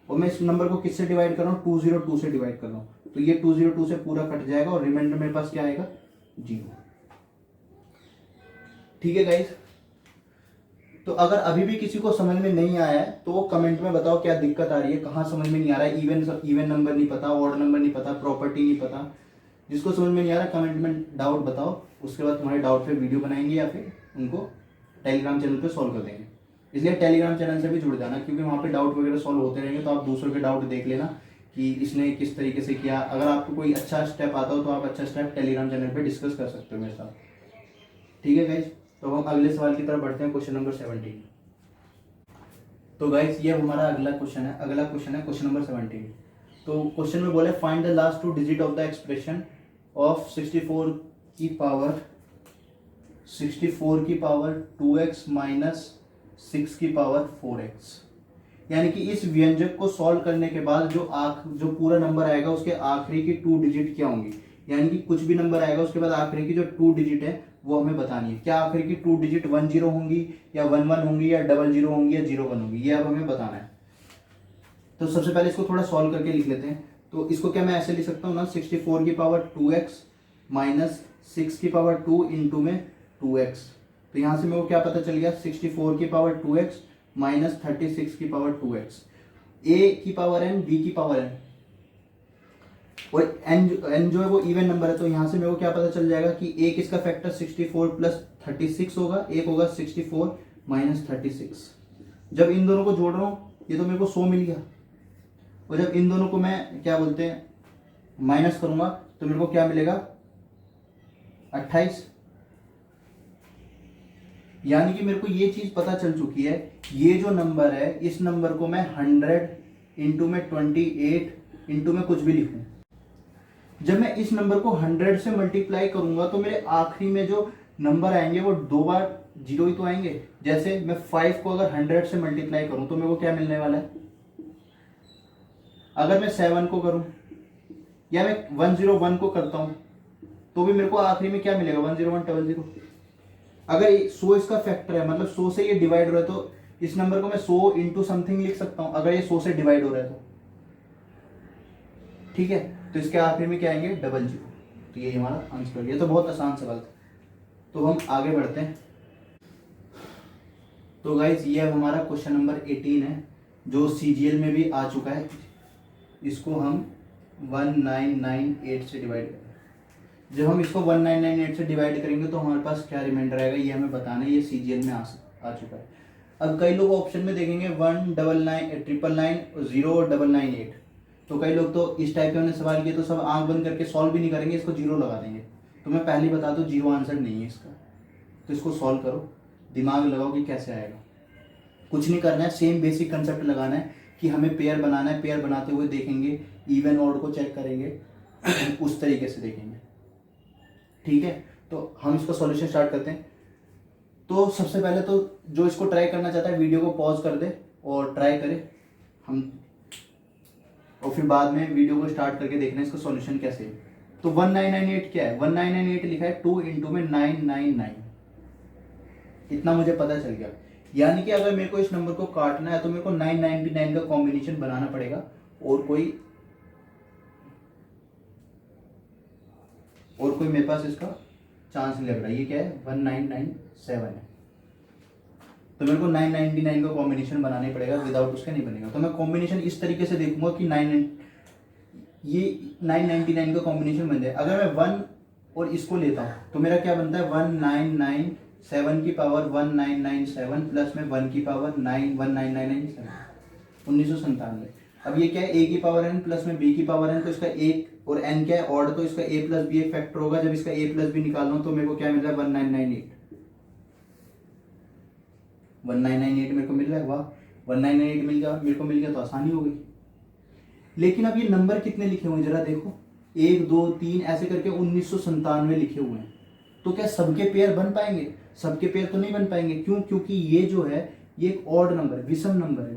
और मैं इस नंबर को किससे डिवाइड कर रहा हूँ? 202 से डिवाइड कर रहा हूँ। तो ये 202 से पूरा कट जाएगा और रिमाइंडर मेरे पास क्या आएगा? 0। ठीक है गाइस। तो अगर अभी भी किसी को समझ में नहीं आया है तो वो कमेंट में बताओ क्या दिक्कत आ रही है, कहाँ समझ में नहीं आ रहा है। इवन नंबर नहीं पता, ऑड नंबर नहीं पता, प्रॉपर्टी नहीं पता। जिसको समझ में नहीं आ रहा कमेंट में डाउट बताओ, उसके बाद तुम्हारे डाउट पे वीडियो बनाएंगे या फिर उनको टेलीग्राम चैनल पे सॉल्व कर देंगे। इसलिए टेलीग्राम चैनल से भी जुड़ जाना, क्योंकि वहाँ पे डाउट वगैरह सॉल्व होते रहेंगे, तो आप दूसरों के डाउट देख लेना कि इसने किस तरीके से किया। अगर आपको कोई अच्छा स्टेप आता हो तो आप अच्छा स्टेप टेलीग्राम चैनल पे डिस्कस कर सकते हो मेरे साथ। ठीक है गाइज। तो हम अगले सवाल की तरफ बढ़ते हैं, क्वेश्चन नंबर 17। तो गाइज ये हमारा अगला क्वेश्चन है। अगला क्वेश्चन है क्वेश्चन नंबर 17। तो क्वेश्चन में बोले find the last 2 digit of the expression of 64 की पावर 2x माइनस 6 की पावर 4x। यानी कि इस व्यंजक को सॉल्व करने के बाद जो पूरा नंबर आएगा उसके आखिरी की 2 डिजिट क्या होंगी। यानी कि कुछ भी नंबर आएगा उसके बाद आखिरी की जो 2 डिजिट है वो हमें बतानी है। क्या आखिरी की 2 डिजिट 10 होंगी या 11 होंगी या 00 होंगी या 01 होंगी, ये अब हमें बताना है। तो सबसे पहले इसको थोड़ा सॉल्व करके लिख लेते हैं। तो इसको क्या मैं ऐसे लिख सकता हूँ ना, 64 की पावर 2x माइनस 6 की पावर 2 इंटू में 2x। तो यहाँ से मेरे को क्या पता चल गया? 64 की पावर 2x माइनस 36 की पावर 2x। a की पावर n, b की पावर n, और n जो है वो इवन नंबर है। तो यहाँ से मेरे को क्या पता चल जाएगा कि एक इसका फैक्टर 64 प्लस 36 होगा, एक होगा 64 माइनस 36। जब इन दोनों को जोड़ रहा हूँ ये तो मेरे को 100 मिल गया, और जब इन दोनों को मैं क्या बोलते हैं माइनस करूंगा तो मेरे को क्या मिलेगा? 28। यानी कि मेरे को ये चीज पता चल चुकी है, ये जो नंबर है इस नंबर को मैं 100 इंटू में 28 इंटू में कुछ भी लिखूं, जब मैं इस नंबर को 100 से मल्टीप्लाई करूंगा तो मेरे आखिरी में जो नंबर आएंगे वो 2 बार 0 ही तो आएंगे। जैसे मैं 5 को अगर 100 से मल्टीप्लाई करूं तो मेरे को क्या मिलने वाला है? अगर मैं 7 को करूं या मैं 101 को करता हूं तो भी मेरे को आखिरी में क्या मिलेगा, 10100। अगर 100 इसका फैक्टर है, मतलब 100 से ये डिवाइड हो रहा है, तो इस नंबर को मैं 100 इंटू समथिंग लिख सकता हूं, अगर ये 100 से डिवाइड हो रहा है तो। ठीक है, तो इसके आखिर में क्या आएंगे, 00। तो ये हमारा आंसर हो गया। तो बहुत आसान सवाल था। तो हम आगे बढ़ते हैं। तो गाइज ये अब हमारा क्वेश्चन नंबर 18 है, जो सीजीएल में भी आ चुका है। इसको हम 1998 से डिवाइड करेंगे। जब हम इसको 1998 से डिवाइड करेंगे तो हमारे पास क्या रिमाइंडर आएगा, ये हमें बताना है। ये सीजीएल में आ चुका है। अब कई लोग ऑप्शन में देखेंगे 19999 तो कई लोग तो इस टाइप के उन्होंने सवाल किए तो सब आंख बंद करके सॉल्व भी नहीं करेंगे, इसको 0 लगा देंगे। तो मैं पहले बता दूं 0 आंसर नहीं है इसका। तो इसको सॉल्व करो, दिमाग लगाओ कि कैसे आएगा। कुछ नहीं करना है, सेम बेसिक कंसेप्ट लगाना है कि हमें पेयर बनाना है। पेयर बनाते हुए देखेंगे, इवन ऑड को चेक करेंगे उस तरीके से देखेंगे। ठीक है, तो हम इसको सॉल्यूशन स्टार्ट करते हैं। तो सबसे पहले तो जो इसको ट्राई करना चाहता है वीडियो को पॉज कर दे और ट्राई करे हम, और फिर बाद में वीडियो को स्टार्ट करके देखना है इसका सॉल्यूशन कैसे है। तो 1998 क्या है, 1998 लिखा है 2 इंटू में 999, इतना मुझे पता चल गया। यानी कि अगर मेरे को इस नंबर को काटना है तो मेरे को 999 का कॉम्बिनेशन बनाना पड़ेगा, और कोई मेरे पास इसका चांस नहीं लग रहा। ये क्या है, 1997 है। तो मेरे को 999 का कॉम्बिनेशन बनाना ही पड़ेगा, विदाउट उसके नहीं बनेगा। तो मैं कॉम्बिनेशन इस तरीके से देखूंगा कि 999 का कॉम्बिनेशन बन जाए। अगर मैं 1 और इसको लेता हूं तो मेरा क्या बनता है, 1997 की पावर 1997 प्लस में 1 की पावर 1997, 1997। अब ये क्या है, a की पावर n प्लस में b की पावर n, तो इसका एक और n क्या है, ऑड, तो इसका a प्लस बी एक फैक्टर होगा। जब इसका a प्लस बी निकालना तो मेरे को क्या मिल रहा है, 1998 मेरे को मिल रहा है। वाह, 1998 मिल गया, मेरे को मिल गया तो आसानी हो गई। लेकिन अब ये नंबर कितने लिखे हुए हैं जरा देखो, 1 2 3 ऐसे करके 1997 लिखे हुए हैं। तो क्या सबके पेयर बन पाएंगे, सबके पेयर तो नहीं बन पाएंगे। क्यों, क्योंकि ये जो है ये एक ऑड नंबर है, विषम नंबर है,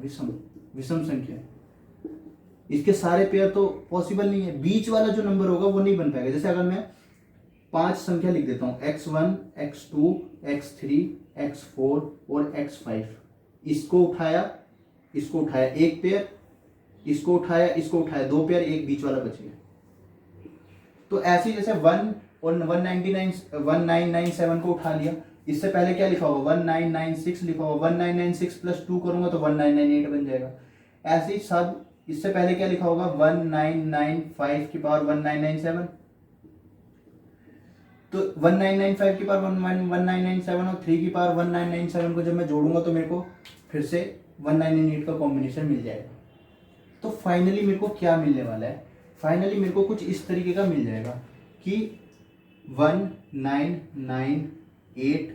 विषम संख्या है। इसके सारे पेयर तो पॉसिबल नहीं है। बीच वाला जो नंबर होगा वो नहीं बन पाएगा। जैसे अगर मैं 5 संख्या लिख देता हूं, x1 x2 x3 x4 और x5, इसको उठाया एक पेयर, इसको उठाया 2 पेयर, एक बीच वाला बच गया। तो ऐसे जैसे 1 और 1997 को उठा लिया, इससे पहले क्या लिखा होगा, 1996 लिखा होगा, 1996 प्लस 2 करूंगा तो 1998 बन जाएगा। ऐसे ही सब, इससे पहले क्या लिखा होगा, 1995 की पावर 1997, तो 1995 की पावर 1997 और 3 की पावर 1997 को जब मैं जोड़ूंगा तो मेरे को फिर से 1998 का कॉम्बिनेशन मिल जाएगा। तो फाइनली मेरे को क्या मिलने वाला है, फाइनली मेरे को कुछ इस तरीके का मिल जाएगा कि 1998,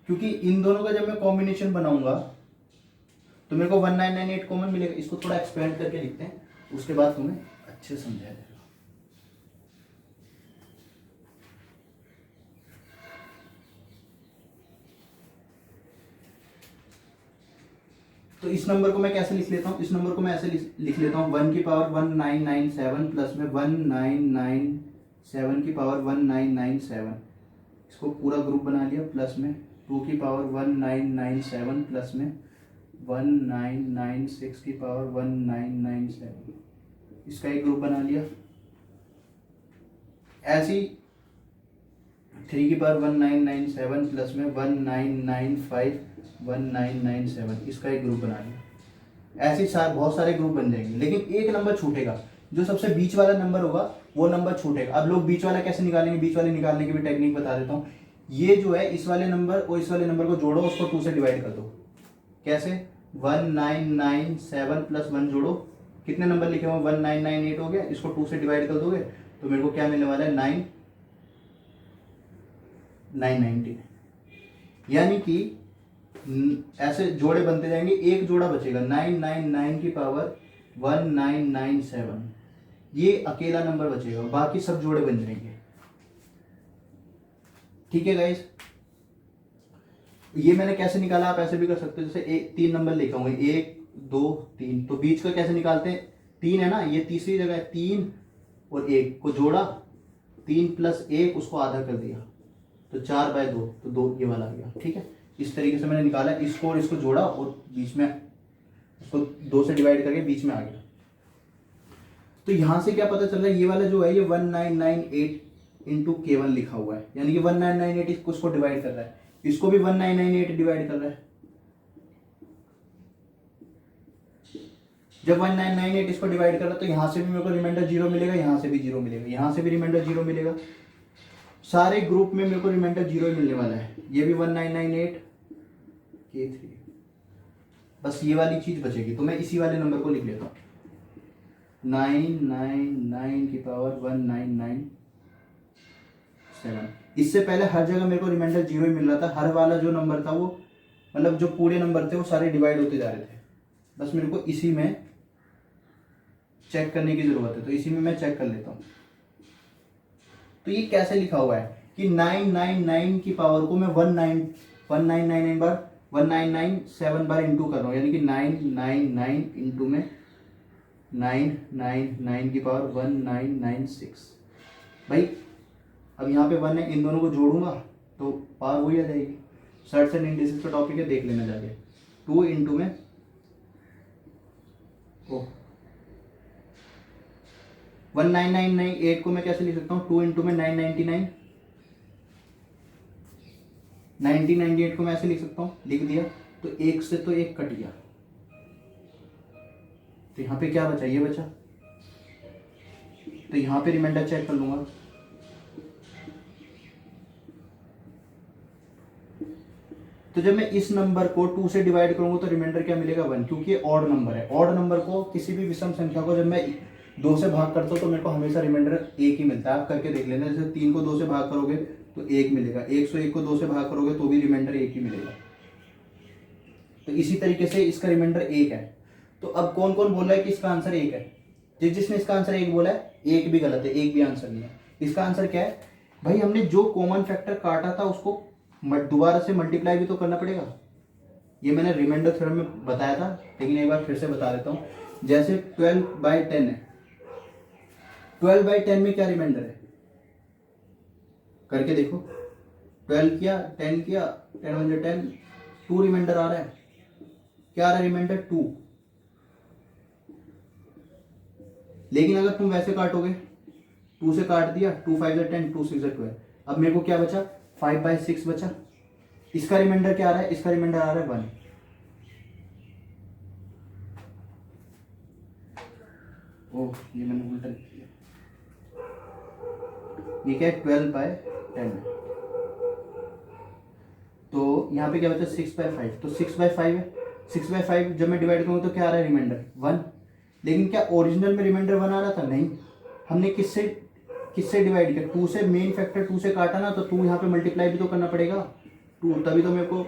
क्योंकि इन दोनों का जब मैं कॉम्बिनेशन बनाऊंगा तो मेरे को 1998 कॉमन मिलेगा। इसको थोड़ा एक्सपेंड करके लिखते हैं, उसके बाद तुम्हें अच्छे से समझाया जाएगा। तो इस नंबर को मैं कैसे लिख लेता हूं, इस नंबर को मैं ऐसे लिख लेता हूं, 1 की पावर 1997 प्लस में 1997 की पावर 1997, इसको पूरा ग्रुप बना लिया, प्लस में 2 की पावर 1997 प्लस में 1996 की पावर 1997, इसका एक ग्रुप बना लिया। ऐसी 3 की पावर 1997 प्लस में 1995 1997, इसका एक ग्रुप बना लिया। ऐसे बहुत सारे ग्रुप बन जाएंगे, लेकिन एक नंबर छूटेगा, जो सबसे बीच वाला नंबर होगा वो नंबर छूटेगा। अब लोग बीच वाला कैसे निकालेंगे, बीच वाले निकालने की भी टेक्निक बता देता हूँ। ये जो है इस वाले नंबर और इस वाले नंबर को जोड़ो, उसको 2 से डिवाइड कर दो। कैसे, 1997 प्लस 1 जोड़ो, कितने नंबर लिखे हुए, 1998 हो गया, इसको 2 से डिवाइड कर दोगे तो मेरे को क्या मिलने वाला है, 990। यानी कि ऐसे जोड़े बनते जाएंगे, एक जोड़ा बचेगा 999 की पावर 1997, ये अकेला नंबर बचेगा, बाकी सब जोड़े बन जाएंगे। ठीक है गाइस, ये मैंने कैसे निकाला, आप ऐसे भी कर सकते हो। जैसे 3 नंबर लिखा हुआ है, 1 2 3, तो बीच का कैसे निकालते हैं, 3 है ना, ये तीसरी जगह है, 3 और 1 को जोड़ा, 3 + 1 उसको आधा कर दिया, तो 4/2, तो 2 ये वाला आ गया। ठीक है, इस तरीके से मैंने निकाला, इसको और इसको जोड़ा और बीच में इसको 2 से डिवाइड करके बीच में आ गया। तो यहां से क्या पता चल रहा है, ये वाला जो है ये 1998 इंटू K1 लिखा हुआ है, यानी कि 1998 इसको डिवाइड कर रहा है, इसको भी 1998 डिवाइड कर रहा है। जब 1998 इसको डिवाइड कर रहा है तो यहां से भी मेरे को रिमाइंडर 0 मिलेगा, यहां से भी 0 मिलेगा, यहां से भी रिमाइंडर 0 मिलेगा, सारे ग्रुप में मेरे को रिमाइंडर 0 ही मिलने वाला है। ये भी 1998 K3, बस ये वाली चीज बचेगी, तो मैं इसी वाले नंबर को लिख लेता हूँ, 999 की पावर 1997। इससे पहले हर जगह मेरे को रिमाइंडर 0 ही मिल रहा था, हर वाला जो नंबर था वो मतलब जो पूरे नंबर थे वो सारे डिवाइड होते जा रहे थे, बस मेरे को इसी में चेक करने की जरूरत है, तो इसी में मैं चेक कर लेता हूँ। तो ये कैसे लिखा हुआ है कि 999 की पावर को मैं 1999 बार 1997 बार इंटू कर रहा हूँ, यानी कि 999 इंटू में 999 की पावर 1996। भाई अब यहाँ पे 1 है, इन दोनों को जोड़ूंगा तो पावर वही आ जाएगी। सर्ट्स एंड इंडिसेस का टॉपिक है, देख लेना जाके। 2 इंटू में 1998 को मैं कैसे लिख सकता हूँ, 2 इंटू में 999, 1998 को मैं ऐसे लिख सकता हूँ, लिख दिया, तो 1 से तो 1 कट गया, तो यहाँ पे क्या बचा, ये बचा, तो यहाँ पे रिमाइंडर चेक कर लूंगा, तो जब मैं इस नंबर को 2 से डिवाइड करूंगा तो रिमाइंडर क्या मिलेगा, 1, क्योंकि ये ऑड नंबर है। ऑड नंबर को, किसी भी विषम संख्या को जब मैं 2 से भाग करता हूँ तो मेरे को हमेशा रिमाइंडर 1 ही मिलता है। आप करके देख लेना, जैसे 3 को 2 से भाग करोगे तो 1 मिलेगा, 101 को 2 से भाग करोगे तो भी रिमाइंडर 1 ही मिलेगा। तो इसी तरीके से इसका रिमाइंडर 1 है। तो अब कौन कौन बोल रहा है कि इसका आंसर 1 है, जिसने इसका आंसर 1 बोला है, 1 भी गलत है, 1 भी आंसर नहीं है। इसका आंसर क्या है भाई, हमने जो कॉमन फैक्टर काटा था उसको दोबारा से मल्टीप्लाई भी तो करना पड़ेगा। ये मैंने रिमाइंडर थ्योरम में बताया था, लेकिन एक बार फिर से बता देता हूँ। जैसे 12/10 है, 12/10 में क्या रिमाइंडर है, करके देखो, 12 किया, 10 किया, 10 1 10, 2 रिमाइंडर आ रहा है, क्या आ रहा है रिमाइंडर, 2। लेकिन अगर तुम वैसे काटोगे, 2 से काट दिया, 2 5 10, 2 6 12, अब मेरे को क्या बचा, 5/6 बचा। इसका रिमाइंडर क्या आ रहा है, इसका रिमाइंडर आ रहा है 1। ओह, ये मैंने उल्टा लिख दिया, ये क्या है, 12/10, तो यहाँ पे क्या बचा, 6/5, तो 6/5 है। 6/5 जब मैं डिवाइड करूँ तो क्या आ रहा है रिमाइंडर, 1। लेकिन क्या ओरिजिनल में रिमाइंडर 1 आ रहा था, नहीं, हमने किससे डिवाइड किया, 2 से, मेन फैक्टर 2 से काटा ना, तो 2 यहाँ पे मल्टीप्लाई भी तो करना पड़ेगा, 2, तभी तो मेरे को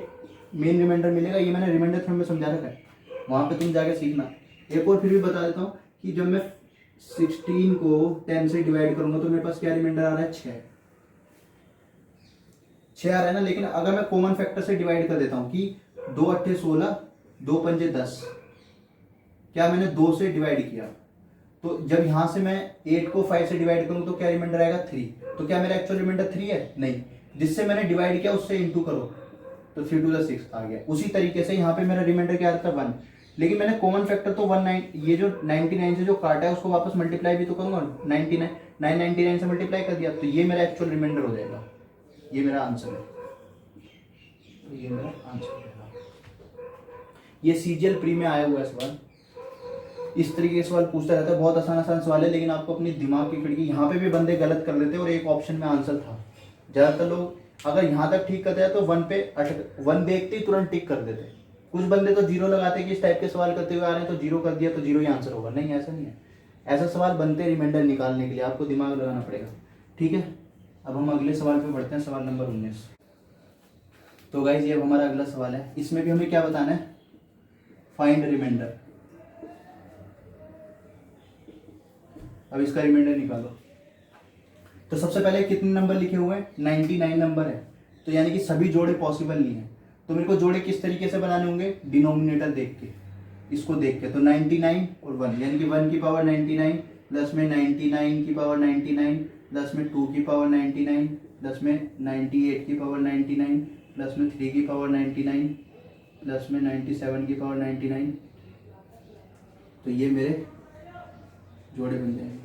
मेन रिमाइंडर मिलेगा। ये मैंने रिमाइंडर थ्योरम में समझा रखा है, वहां पे तुम जाके सीखना। एक और फिर भी बता देता हूँ कि जब मैं 16 को 10 से डिवाइड करूंगा तो मेरे पास क्या रिमाइंडर आ रहा है, 6 आ रहा है ना। लेकिन अगर मैं कॉमन फैक्टर से डिवाइड कर देता हूँ कि 2 8 16, 2 5 10, क्या मैंने 2 से डिवाइड किया, तो जब यहां से मैं 8 को 5 से डिवाइड करूं तो क्या रिमाइंडर आएगा, 3। तो क्या मेरा एक्चुअल रिमाइंडर 3 है, नहीं, जिससे मैंने डिवाइड किया उससे इंटू करो तो 3 2 6 आ गया। उसी तरीके से यहाँ पे मेरा रिमाइंडर क्या आता है, 1, लेकिन मैंने कॉमन फैक्टर तो 19, ये जो 99 से जो काटा है उसको वापस मल्टीप्लाई भी तो करूंगा, 999 से मल्टीप्लाई कर दिया, तो ये मेरा एक्चुअल रिमाइंडर हो जाएगा, ये मेरा आंसर है, तो ये मेरा आंसर है। ये सीजीएल प्री में आया हुआ है सवाल, इस तरीके के सवाल पूछता रहता है, बहुत आसान सवाल है, लेकिन आपको अपनी दिमाग की खिड़की, यहाँ पे भी बंदे गलत कर लेते हैं और एक ऑप्शन में आंसर था। ज्यादातर लोग अगर यहाँ तक ठीक करते हैं तो 1 पे 1 देखते ही तुरंत टिक कर देते। कुछ बंदे तो 0 लगाते कि इस टाइप के सवाल करते हुए आ रहे हैं तो 0 कर दिया तो 0 ही आंसर होगा, नहीं, ऐसा नहीं है। ऐसा सवाल बनते रिमाइंडर निकालने के लिए आपको दिमाग लगाना पड़ेगा, ठीक है। अब हम अगले सवाल पे बढ़ते हैं, सवाल नंबर 19। तो गाइज ये हमारा अगला सवाल है, इसमें भी हमें क्या बताना है, फाइंड रिमाइंडर। अब इसका रिमाइंडर निकालो। तो सबसे पहले कितने नंबर लिखे हुए हैं, 99 नंबर है, तो यानी कि सभी जोड़े पॉसिबल नहीं है। तो मेरे को जोड़े किस तरीके से बनाने होंगे, डिनोमिनेटर देख के। इसको देख के, तो 99 और 1 यानी कि 1 की पावर 99 प्लस में 99 की पावर 99 प्लस में 2 की पावर 99 प्लस में 98 की पावर 99 प्लस में 3 की पावर 99 प्लस में 97 की पावर 99। तो ये मेरे जोड़े बन जाएंगे।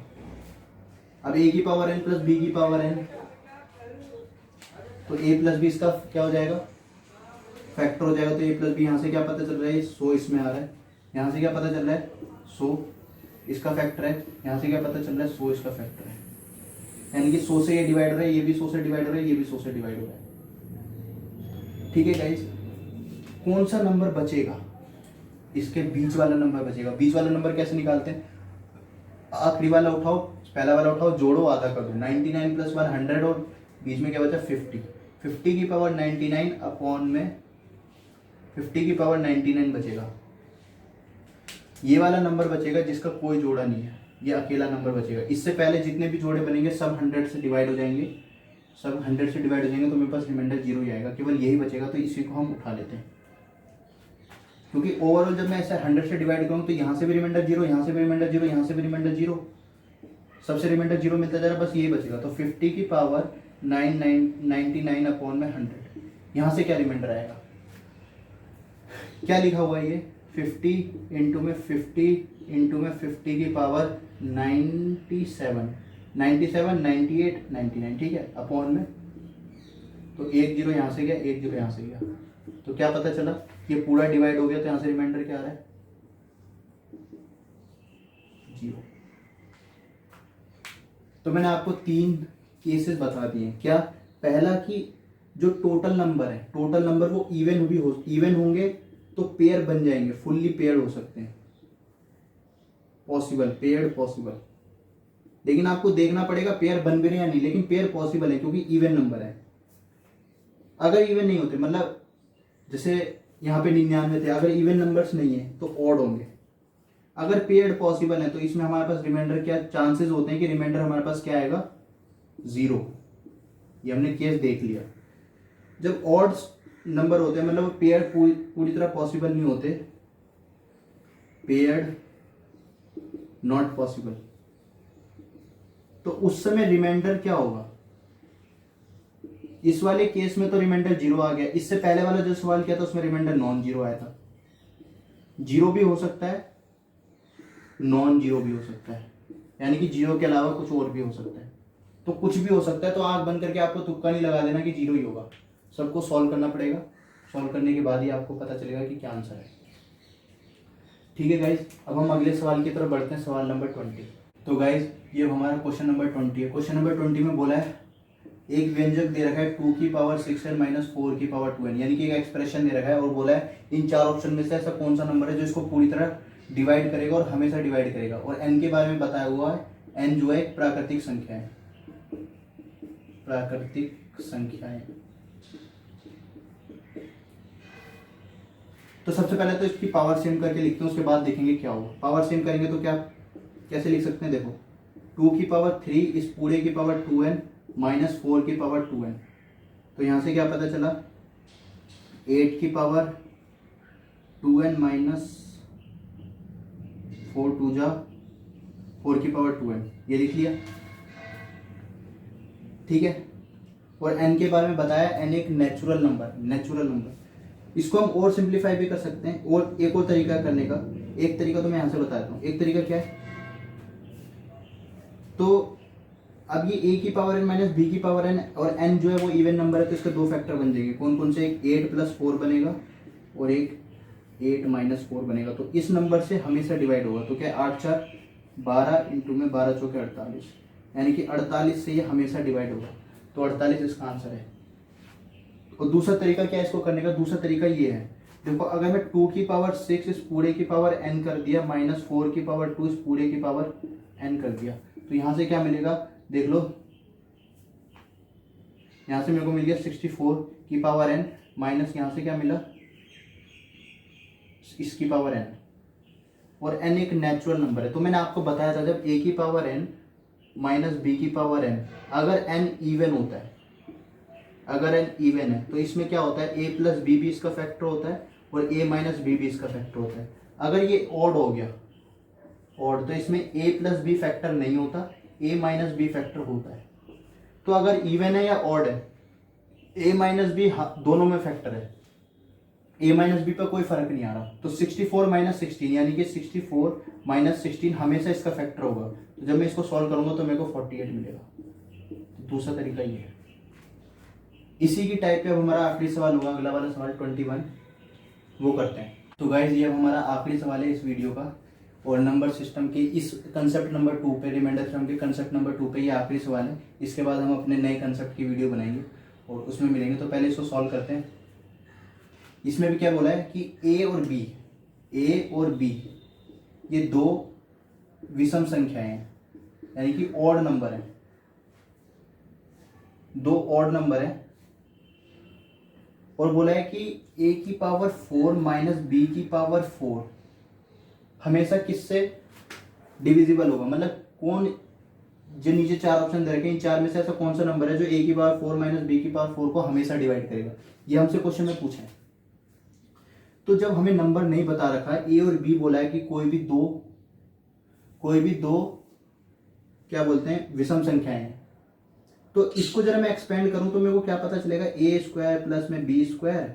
अब a की पावर n प्लस b की पावर n, तो a प्लस बी इसका क्या हो जाएगा, फैक्टर हो जाएगा। तो a प्लस बी यहाँ से क्या पता चल रहा है, 100 इसमें आ रहा है। यहाँ से क्या पता चल रहा है, 100 इसका फैक्टर है। यहाँ से क्या पता चल रहा है, 100 इसका फैक्टर है। यानी कि 100 से ये डिवाइड हो रहा है, ये भी 100 से डिवाइड हो रहा है, ये भी 100 से डिवाइड हो रहा है। ठीक है गाइज, कौन सा नंबर बचेगा, इसके बीच वाला नंबर बचेगा। बीच वाला नंबर कैसे निकालते हैं, आखिरी वाला उठाओ, पहला वाला उठाओ, जोड़ो, आधा कर दो। 99 प्लस 1 100 और बीच में क्या बचा 50। 50 की पावर 99 अपॉन में 50 की पावर 99 बचेगा। ये वाला नंबर बचेगा जिसका कोई जोड़ा नहीं है, ये अकेला नंबर बचेगा। इससे पहले जितने भी जोड़े बनेंगे सब 100 से डिवाइड हो जाएंगे, सब 100 से डिवाइड हो जाएंगे, तो मेरे पास रिमाइंडर 0 ही आएगा, केवल यही बचेगा। तो इसी को हम उठा लेते हैं, क्योंकि ओवरऑल जब मैं ऐसे 100 से डिवाइड करूँ तो यहाँ से भी रिमाइंडर 0, यहाँ से भी रिमाइंडर 0, यहाँ से भी रिमाइंडर 0, सबसे रिमाइंडर 0 मिलता जा रहा है, बस यही बचेगा। तो 50 की पावर 99 अपॉन में 100, यहाँ से क्या रिमाइंडर आएगा, क्या लिखा हुआ है ये 50 इंटू में 50 इंटू में 50 की पावर 97, 98, 99, ठीक है, अपॉन में, तो 1 0 यहाँ से गया, 1 0 यहाँ से गया। तो क्या पता चला, ये पूरा डिवाइड हो गया, तो यहाँ से रिमाइंडर क्या आ रहा है, 0। तो मैंने आपको 3 केसेस बता दिए। क्या, पहला कि जो टोटल नंबर है, टोटल नंबर वो इवन होंगे तो पेयर बन जाएंगे, फुल्ली पेयर हो सकते हैं, पॉसिबल, पेयर पॉसिबल। लेकिन आपको देखना पड़ेगा पेयर बन भी रहे या नहीं, लेकिन पेयर पॉसिबल है क्योंकि इवन नंबर है। अगर इवन नहीं होते, मतलब जैसे यहाँ पे 99 थे, अगर इवन नंबर्स नहीं है तो ऑड होंगे। अगर पेयर पॉसिबल है तो इसमें हमारे पास रिमाइंडर क्या चांसेस होते हैं कि रिमाइंडर हमारे पास क्या आएगा, 0। ये हमने केस देख लिया। जब ऑड नंबर होते हैं, मतलब पेयर पूरी तरह पॉसिबल नहीं होते, पेयर्ड नॉट पॉसिबल, तो उस समय रिमाइंडर क्या होगा। इस वाले केस में तो रिमाइंडर 0 आ गया। इससे पहले वाला जो सवाल किया था उसमें रिमाइंडर नॉन 0 आया था। 0 भी हो सकता है, नॉन 0 भी हो सकता है, यानी कि 0 के अलावा कुछ और भी हो सकता है। तो कुछ भी हो सकता है, तो आंख बंद करके आपको तुक्का नहीं लगा देना कि 0 ही होगा, सबको सॉल्व करना पड़ेगा। सॉल्व करने के बाद ही आपको पता चलेगा कि क्या आंसर है। ठीक है गाइज, अब हम अगले सवाल की तरफ बढ़ते हैं, सवाल नंबर 20। तो गाइज ये हमारा क्वेश्चन नंबर 20 है। क्वेश्चन नंबर 20 में बोला है एक व्यंजक दे रखा है 2 की पावर 6n माइनस 4 की पावर 2n, यानी कि एक एक्सप्रेशन दे रखा है और बोला है इन 4 ऑप्शन में से ऐसा कौन सा नंबर है जो इसको पूरी तरह डिवाइड करेगा और हमेशा डिवाइड करेगा। और n के बारे में बताया हुआ है, n जो है एक प्राकृतिक संख्या है, प्राकृतिक संख्या है। तो सबसे पहले तो इसकी पावर सेम करके लिखते हैं, उसके बाद देखेंगे क्या होगा। पावर सेम करेंगे तो क्या कैसे लिख सकते हैं, देखो 2 की पावर 3 इस पूरे की पावर 2n माइनस 4 की पावर 2n, तो यहां से क्या पता चला 8 की पावर 2n माइनस 4 2 जा 4 की पावर 2n, ये लिख लिया। ठीक है, और n के बारे में बताया, n एक नेचुरल नंबर। इसको हम और सिंप्लीफाई भी कर सकते हैं, और एक और तरीका करने का, एक तरीका तो मैं यहां से बता देता हूं। एक तरीका क्या है, तो अब ये a की पावर n माइनस b की पावर n और n जो है वो इवन नंबर है, तो इसके 2 फैक्टर बन जाएंगे। कौन कौन से, एक 8 प्लस 4 बनेगा और एक 8 माइनस 4 बनेगा। तो इस नंबर से हमेशा डिवाइड होगा, तो क्या 8 4 12 इंटू में 12 चौके 48, यानी कि 48 से ये हमेशा डिवाइड होगा, तो 48 इसका आंसर है। और दूसरा तरीका क्या है इसको करने का, दूसरा तरीका ये है, देखो अगर मैं 2 की पावर 6 इस पूरे की पावर n कर दिया माइनस 4 की पावर 2 इस पूरे की पावर n कर दिया, तो यहां से क्या मिलेगा, देख लो, यहां से मेरे को मिल गया 64 की पावर n माइनस यहां से क्या मिला, इसकी पावर n, और n एक नेचुरल नंबर है। तो मैंने आपको बताया था जब a की पावर n माइनस b की पावर n, अगर n इवन होता है, अगर n इवन है तो इसमें क्या होता है, a प्लस बी भी इसका फैक्टर होता है और a माइनस बी भी इसका फैक्टर होता है। अगर ये ऑड हो गया, ऑड, तो इसमें a प्लस बी फैक्टर नहीं होता, a माइनस बी फैक्टर होता है। तो अगर इवन है या ऑड है, a माइनस बी दोनों में फैक्टर है, a माइनस बी पर कोई फर्क नहीं आ रहा। तो 64 माइनस 16 यानी कि 64 माइनस 16 हमेशा इसका फैक्टर होगा। तो जब मैं इसको सॉल्व करूंगा तो मेरे को 48 मिलेगा। तो दूसरा तरीका ये है। इसी की टाइप पे अब हमारा आखिरी सवाल होगा, अगला वाला सवाल 21, वो करते हैं। तो गाइज ये अब हमारा आखिरी सवाल है इस वीडियो का, और नंबर सिस्टम के इस कंसेप्ट नंबर 2 पे, रिमाइंडर थ्योरम के कंसेप्ट नंबर 2 पे ये आखिरी सवाल है। इसके बाद हम अपने नए कंसेप्ट की वीडियो बनाएंगे और उसमें मिलेंगे। तो पहले इसको सॉल्व करते हैं। इसमें भी क्या बोला है कि ए और बी ये दो विषम संख्याएं हैं, यानी कि ऑड नंबर है, दो ऑड नंबर है। और बोला है कि a की पावर 4 माइनस बी की पावर 4 हमेशा किससे डिविजिबल होगा, मतलब कौन, जो नीचे चार ऑप्शन दे रखे हैं इन चार में से ऐसा कौन सा नंबर है जो a की पावर 4 माइनस बी की पावर 4 को हमेशा डिवाइड करेगा। ये हमसे क्वेश्चन में पूछा है। तो जब हमें नंबर नहीं बता रखा है, a और b बोला है कि कोई भी दो क्या बोलते हैं, विषम संख्याएं हैं। तो इसको जरा मैं एक्सपेंड करूं तो मेरे को क्या पता चलेगा, a स्क्वायर प्लस में b स्क्वायर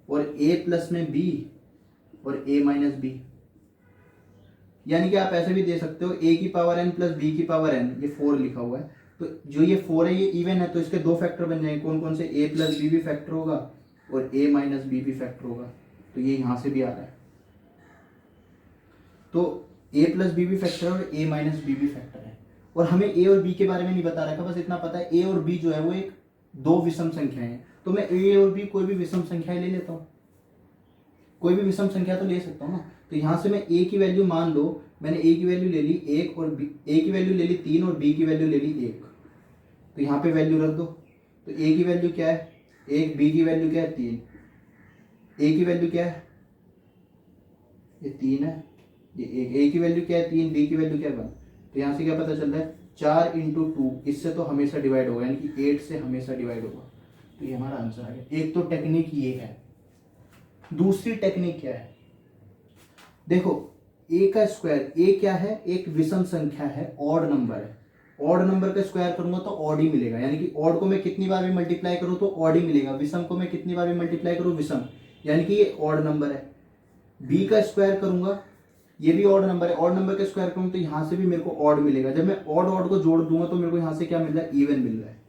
और a प्लस में b और a माइनस b। यानी कि आप ऐसे भी दे सकते हो, a की पावर n प्लस b की पावर n, ये 4 लिखा हुआ है। तो जो ये 4 है ये इवन है, तो इसके दो फैक्टर बन जाएंगे। कौन कौन से, a प्लस बी भी फैक्टर होगा और a माइनस बी भी फैक्टर होगा। तो ये यहां से भी आ रहा है। तो a प्लस बी भी फैक्टर है और a माइनस बी भी फैक्टर है। और हमें a और b के बारे में नहीं बता रखा, बस इतना पता है a और b जो है वो एक दो विषम संख्याएं हैं। तो मैं a और b कोई भी विषम संख्याएं ले लेता हूँ, कोई भी विषम संख्या तो ले सकता हूँ ना। तो यहां से मैं a की वैल्यू, मान लो मैंने a की वैल्यू ले ली 1 और a की वैल्यू ले ली 3 और b की वैल्यू ले ली 1। तो यहाँ पे वैल्यू रख दो। तो a की वैल्यू क्या है 1, b की वैल्यू क्या है 3, a की वैल्यू क्या है, ये 3 है, ये 1, a की वैल्यू क्या है 3, b की वैल्यू क्या है 1। तो यहाँ से क्या पता चल रहा है, 4 इंटू 2, इससे तो हमेशा डिवाइड होगा, यानी कि 8 से हमेशा डिवाइड होगा। तो ये हमारा आंसर आ गया। एक तो टेक्निक ये है। दूसरी टेक्निक क्या है, देखो a का स्क्वायर, a क्या है, एक विषम संख्या है, ऑड नंबर है। ऑड नंबर का स्क्वायर करूंगा तो ऑड ही मिलेगा, यानी कि ऑड को मैं कितनी बार भी मल्टीप्लाई करूं तो ऑड ही मिलेगा, विषम को मैं कितनी बार भी मल्टीप्लाई करूं विषम, यानी कि ये ऑड नंबर है। b का स्क्वायर करूंगा, ये भी ऑड नंबर है, ऑड नंबर का स्क्वायर करूंगा तो यहां से भी मेरे को ऑड मिलेगा। जब मैं ऑड ऑड को जोड़ दूंगा तो मेरे को यहां से क्या मिल रहा है, इवन मिल रहा है।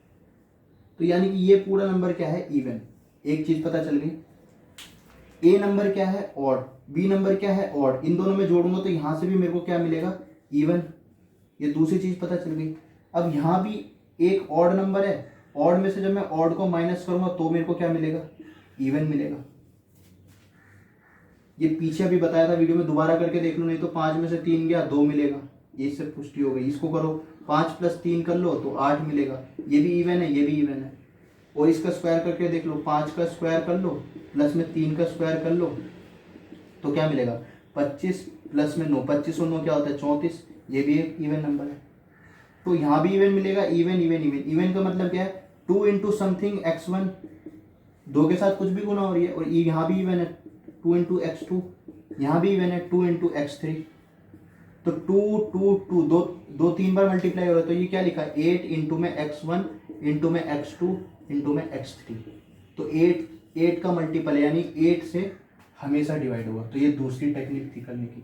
तो यानी कि ये पूरा नंबर क्या है, इवन। एक चीज पता चल गई, a नंबर क्या है ऑड, b नंबर क्या है ऑड, इन दोनों में जोड़ूंगा तो यहां से भी मेरे को क्या मिलेगा, इवन। ये दूसरी चीज पता चल गई। अब यहां भी एक ऑड नंबर है, ऑड में से जब मैं ऑड को माइनस करूंगा तो मेरे को क्या मिलेगा, इवन मिलेगा। ये पीछे अभी बताया था वीडियो में, दोबारा करके देख लो, नहीं तो 5 में से 3 गया 2 मिलेगा, ये इससे पुष्टि हो गई। इसको करो 5 प्लस 3 कर लो तो 8 मिलेगा, ये भी इवन है, ये भी इवन है। और इसका स्क्वायर करके देख लो, 5 का स्क्वायर कर लो प्लस में 3 का स्क्वायर कर लो तो क्या मिलेगा, 25 प्लस में 9, 25 और 9 क्या होता है 34, ये भी एक इवन नंबर है। तो यहाँ भी इवन मिलेगा, इवन इवन इवन। इवन का मतलब क्या है, 2 इंटू समथिंग x1, 2 के साथ कुछ भी गुना हो रही है। और यहाँ भी इवन है, 2 इंटू x2, यहाँ भी इवन है 2 इंटू x3। तो 2 2 2 दो 3 बार मल्टीप्लाई हो रहा है, तो ये क्या लिखा है 8 इंटू में x1 इंटू में x2 इंटू में x3। तो 8 का मल्टीपल है, यानी 8 से हमेशा डिवाइड होगा। तो ये दूसरी टेक्निक थी करने की।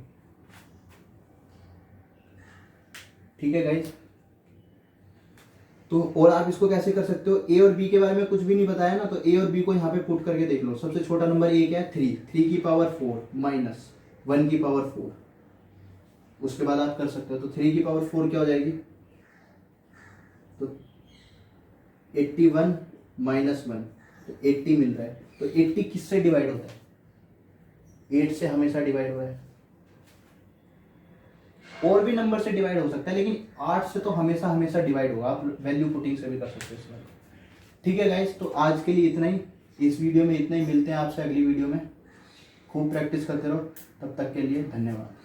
ठीक है गाइज। तो और आप इसको कैसे कर सकते हो, a और b के बारे में कुछ भी नहीं बताया ना, तो a और b को यहाँ पे पुट करके देख लो। सबसे छोटा नंबर a क्या है 3 की पावर 4 माइनस 1 की पावर 4, उसके बाद आप कर सकते हो। तो 3 की पावर 4 क्या हो जाएगी, तो 81 माइनस 1, तो 80 मिल रहा है। तो 80 किससे डिवाइड होता है, 8 से हमेशा डिवाइड हुआ है। और भी नंबर से डिवाइड हो सकता है, लेकिन 8 से तो हमेशा हमेशा डिवाइड होगा। आप वैल्यू पुटिंग से भी कर सकते हो इस बार। ठीक है गाइस, तो आज के लिए इतना ही, इस वीडियो में इतना ही। मिलते हैं आपसे अगली वीडियो में। खूब प्रैक्टिस करते रहो, तब तक के लिए धन्यवाद।